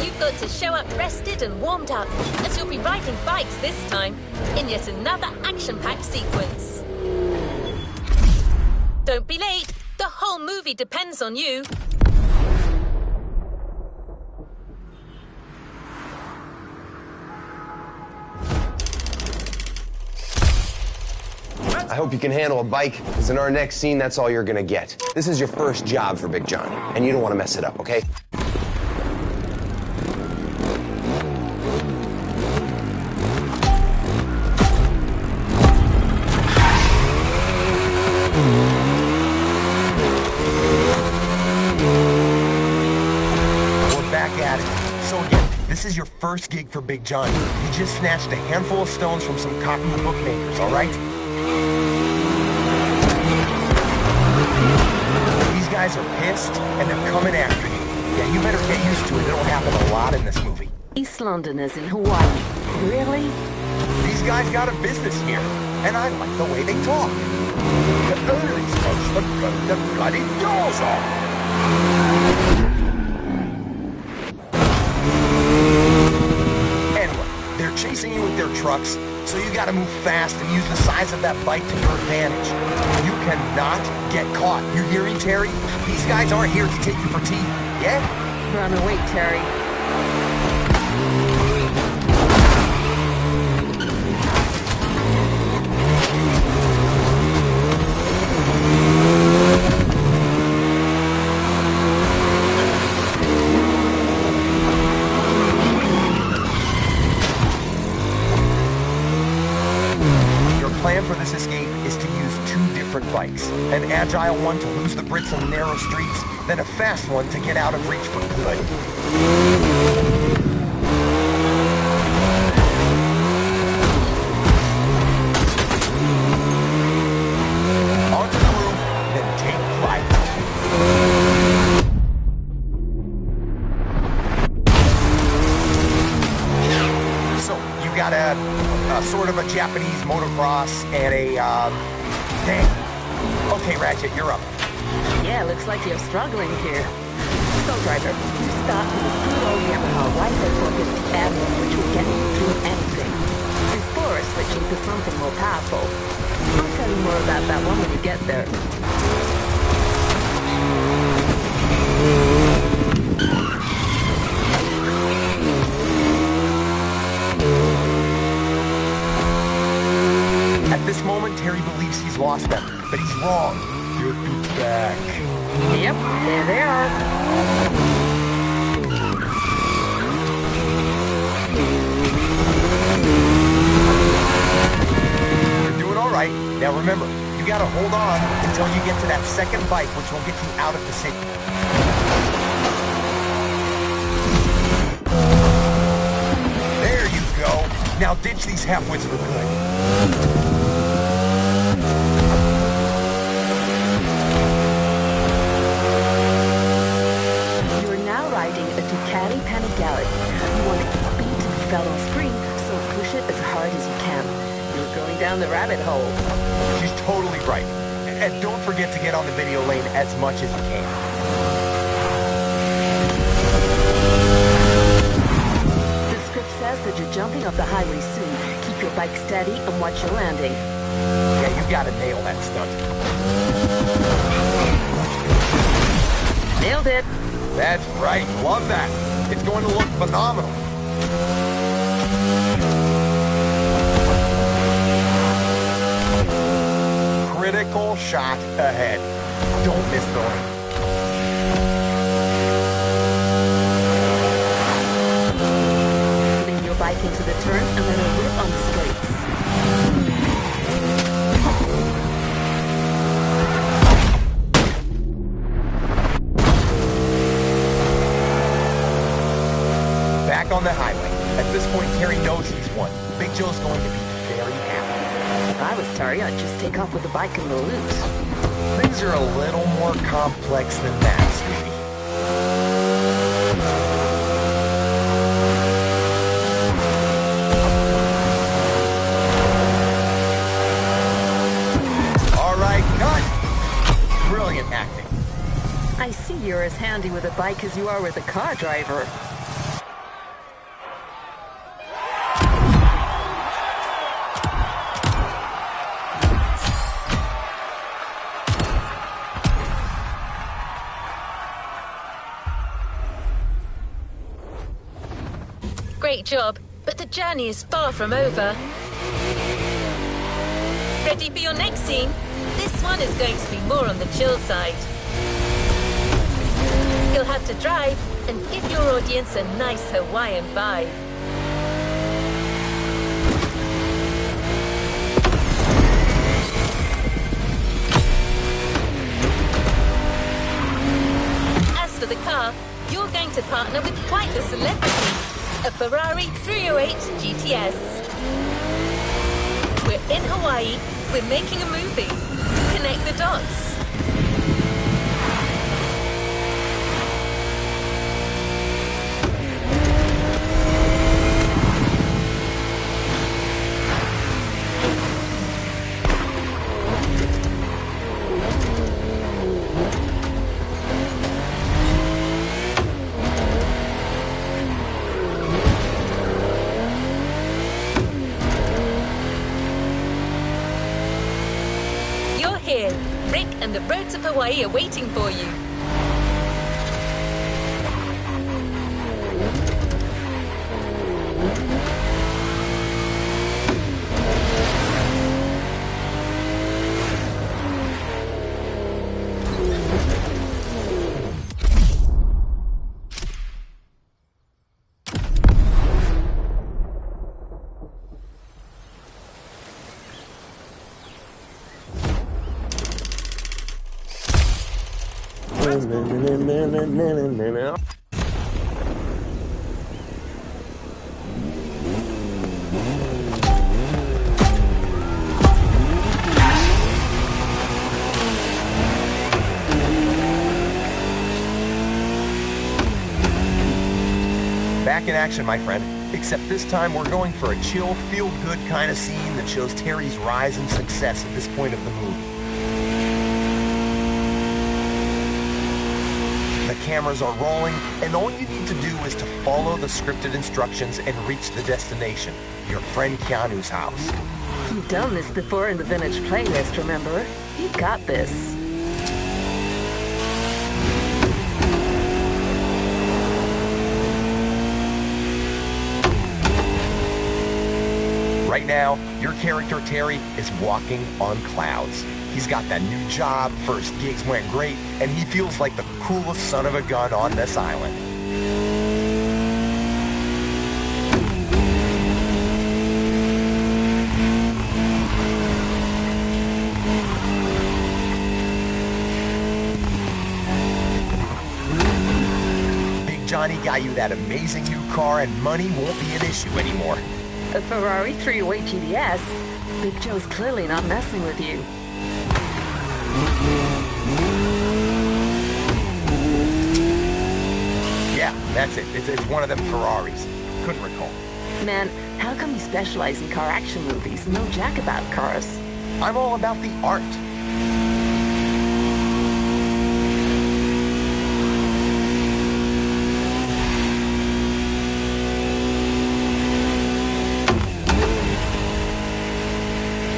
S1: You've got to show up rested and warmed up, as you'll be riding bikes this time in yet another action-packed sequence. Don't be late, the whole movie depends on you.
S6: I hope you can handle a bike, because in our next scene, that's all you're gonna get. This is your first job for Big John, and you don't want to mess it up, okay?
S7: We're back at it. So again, this is your first gig for Big John. You just snatched a handful of stones from some cotton bookmakers, all right? These guys are pissed, and they're coming after you. Yeah, you better get used to it. It'll happen a lot in this movie.
S8: East Londoners in Hawaii. Really?
S7: These guys got a business here, and I like the way they talk. The early supposed to run the bloody doors off. Anyway, they're chasing you with their trucks, so you gotta move fast and use the size of that bike to your advantage. You cannot get caught. You hear me, Terry? These guys aren't here to take you for tea, yeah?
S8: Run away, Terry.
S7: Plan for this escape is to use two different bikes. An agile one to lose the Brits on the narrow streets, then a fast one to get out of reach for good. Onto the roof, then take flight. So, you got a sort of a Japanese motocross and a, dang. Okay, Ratchet, you're up.
S8: Yeah, looks like you're struggling here. So, driver, you start with a good old Yamaha right at 450 Avenue, which will get you through anything. Before switching to something more powerful. I'll tell you more about that one when you get there.
S7: At this moment, Terry believes he's lost them, but he's wrong. They're back.
S8: Yep, there they are.
S7: You're doing all right. Now remember, you gotta hold on until you get to that second bike, which will get you out of the city. There you go. Now ditch these halfwits for good.
S8: You want its speed to be felt on screen, so push it as hard as you can. You're going down the rabbit hole.
S7: She's totally right. And don't forget to get on the video lane as much as you can.
S8: The script says that you're jumping off the highway soon. Keep your bike steady and watch your landing.
S7: Yeah, you gotta nail that stunt.
S8: Nailed it.
S7: That's right. Love that. It's going to look phenomenal. Critical shot ahead. Don't miss the lane.
S8: Putting your bike into the turn and then a rip on the straights.
S7: back on the highway. At this point, Terry knows he's won. Big Joe's going to be very happy.
S8: If I was Terry, I'd just take off with the bike and the loot.
S7: Things are a little more complex than that, sweetie. All right, cut! Brilliant acting.
S8: I see you're as handy with a bike as you are with a car driver.
S1: Great job, but the journey is far from over. Ready for your next scene? This one is going to be more on the chill side. You'll have to drive and give your audience a nice Hawaiian vibe. As for the car, you're going to partner with quite a celebrity. A Ferrari 308 GTS. We're in Hawaii, we're making a movie. Connect the dots. Rick and the roads of Hawaii are waiting for you.
S7: Back in action, my friend. Except this time we're going for a chill, feel-good kind of scene that shows Terry's rise and success at this point of the movie. The cameras are rolling, and all you need to do is to follow the scripted instructions and reach the destination, your friend Keanu's house.
S8: You've done this before in the Vintage playlist, remember? You got this.
S7: Right now, your character Terry is walking on clouds. He's got that new job, first gigs went great, and he feels like the coolest son of a gun on this island. Big Johnny got you that amazing new car, and money won't be an issue anymore.
S8: A Ferrari 308 GTS? Big Joe's clearly not messing with you.
S7: Yeah, that's it. It's one of them Ferraris. Couldn't recall.
S8: Man, how come you specialize in car action movies and know jack about cars?
S7: I'm all about the art.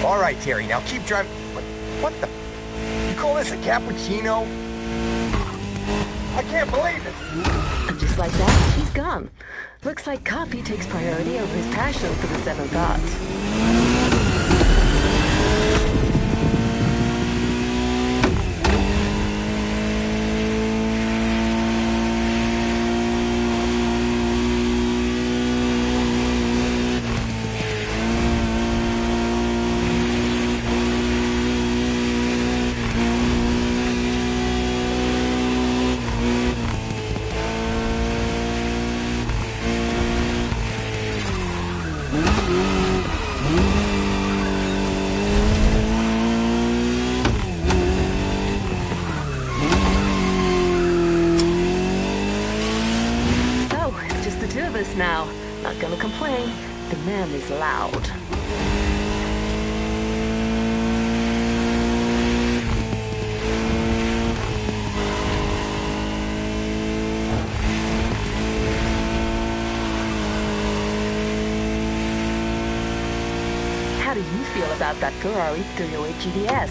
S7: All right, Terry, now keep driving. What the? You call this a cappuccino? I can't believe it.
S8: And just like that, he's gone. Looks like coffee takes priority over his passion for the seventh art. So, it's just the two of us now. Not gonna complain. The man is loud. How do you feel about that Ferrari 308 GTS?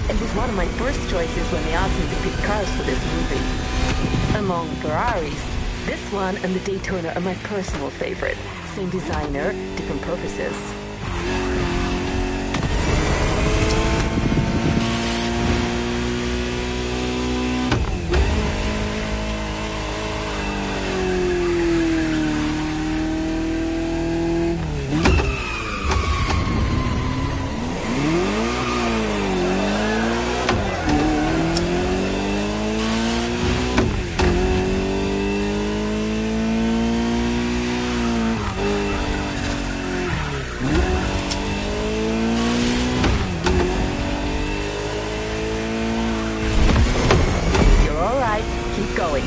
S8: It was one of my first choices when they asked me to pick cars for this movie. Among Ferraris, this one and the Daytona are my personal favorite. Same designer, different purposes. Keep going.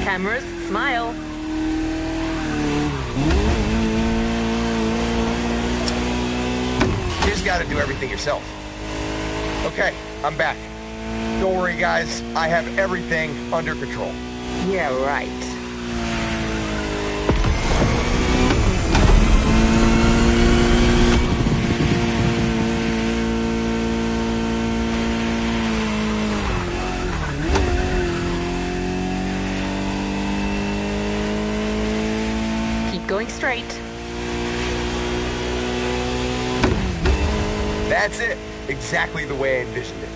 S8: Cameras, smile.
S7: You just gotta do everything yourself. Okay, I'm back. Don't worry, guys. I have everything under control.
S8: Yeah, right. Going straight.
S7: That's it. Exactly the way I envisioned it.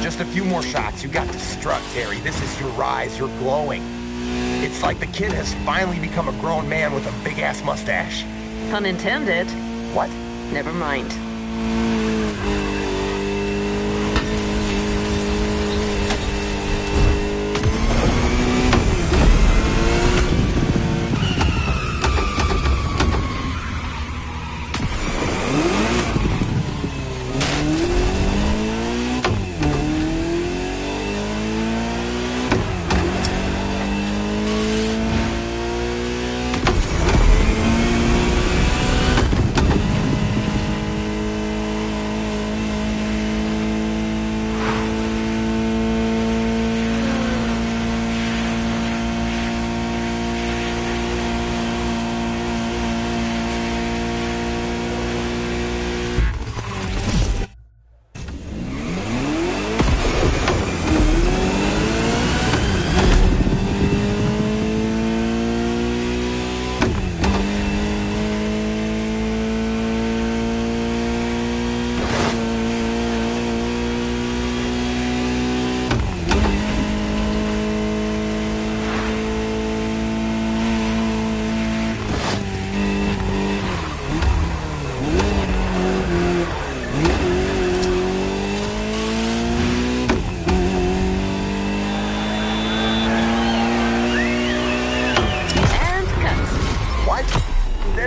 S7: Just a few more shots. You got to strut, Terry. This is your rise. You're glowing. It's like the kid has finally become a grown man with a big-ass mustache.
S8: Pun intended.
S7: What?
S8: Never mind.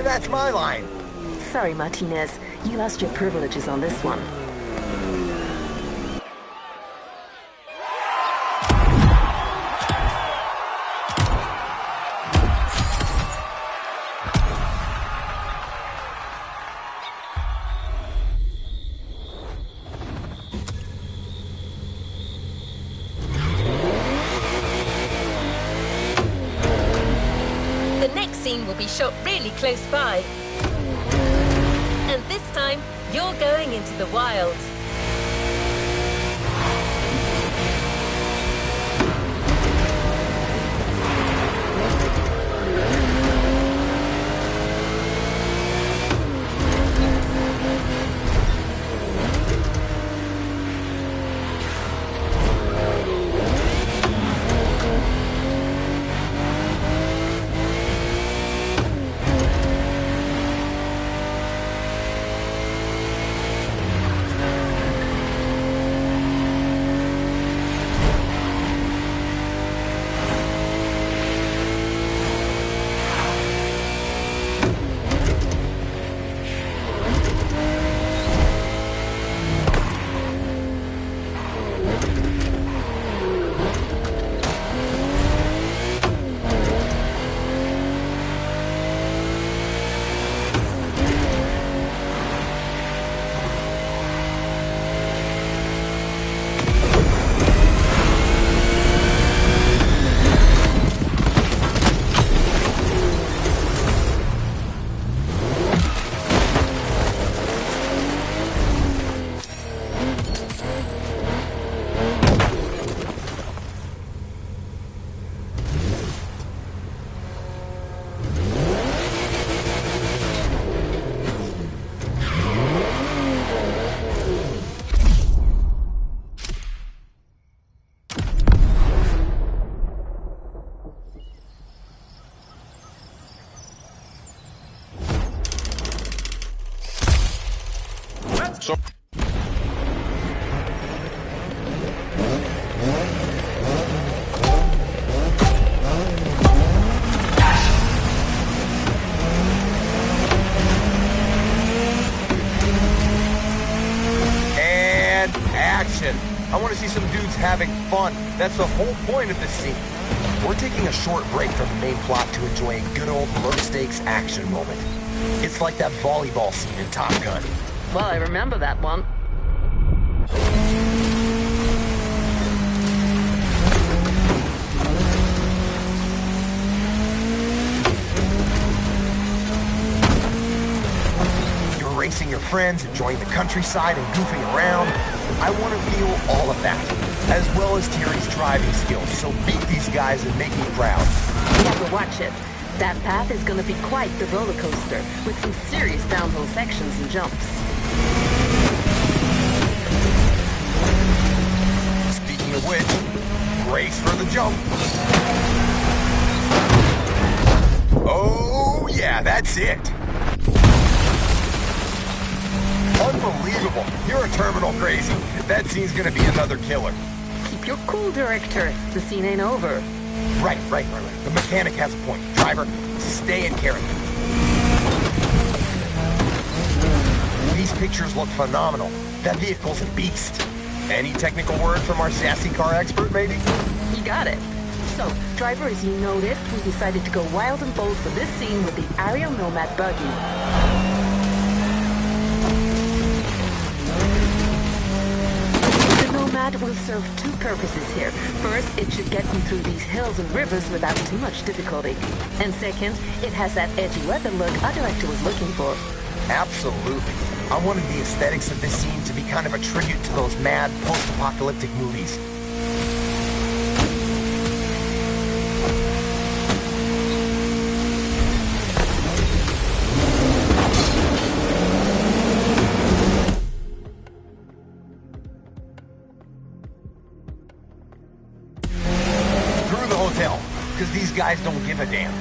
S7: That's my line.
S8: Sorry, Martinez. You lost your privileges on this one.
S1: Will be shot really close by. And this time, you're going into the wild.
S7: bullshit. I want to see some dudes having fun. That's the whole point of this scene. We're taking a short break from the main plot to enjoy a good old low-stakes action moment. It's like that volleyball scene in Top Gun.
S8: Well, I remember that one.
S7: You're racing your friends, enjoying the countryside and goofing around. I want to feel all of that, as well as Terry's driving skills, so beat these guys and make me proud.
S8: Yeah, but watch it. That path is gonna be quite the roller coaster, with some serious downhill sections and jumps.
S7: Speaking of which, race for the jump. Oh, yeah, that's it. Unbelievable. You're a terminal crazy. That scene's gonna be another killer.
S8: Keep your cool, director. The scene ain't over.
S7: Right. The mechanic has a point. Driver, stay in character. These pictures look phenomenal. That vehicle's a beast. Any technical word from our sassy car expert, maybe?
S8: You got it. So, driver, as you noticed, we decided to go wild and bold for this scene with the Ariel Nomad buggy. Nomad will serve two purposes here. First, it should get you through these hills and rivers without too much difficulty. And second, it has that edgy weather look our director was looking for.
S7: Absolutely. I wanted the aesthetics of this scene to be kind of a tribute to those mad post-apocalyptic movies. Because these guys don't give a damn.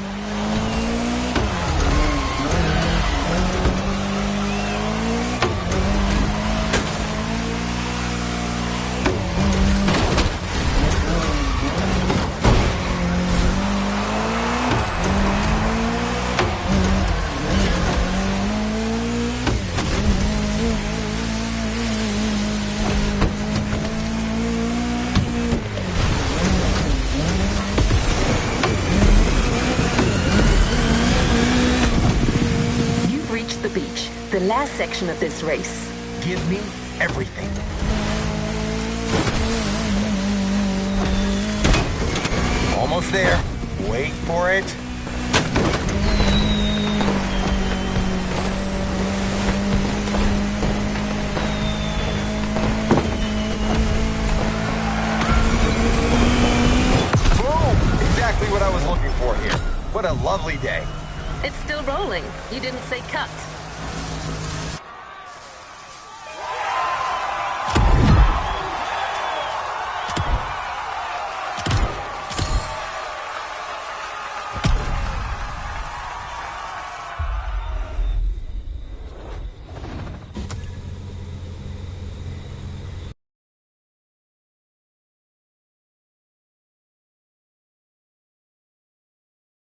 S8: The last section of this race.
S7: Give me everything. Almost there. Wait for it. Boom! Exactly what I was looking for here. What a lovely day.
S8: It's still rolling. You didn't say cut.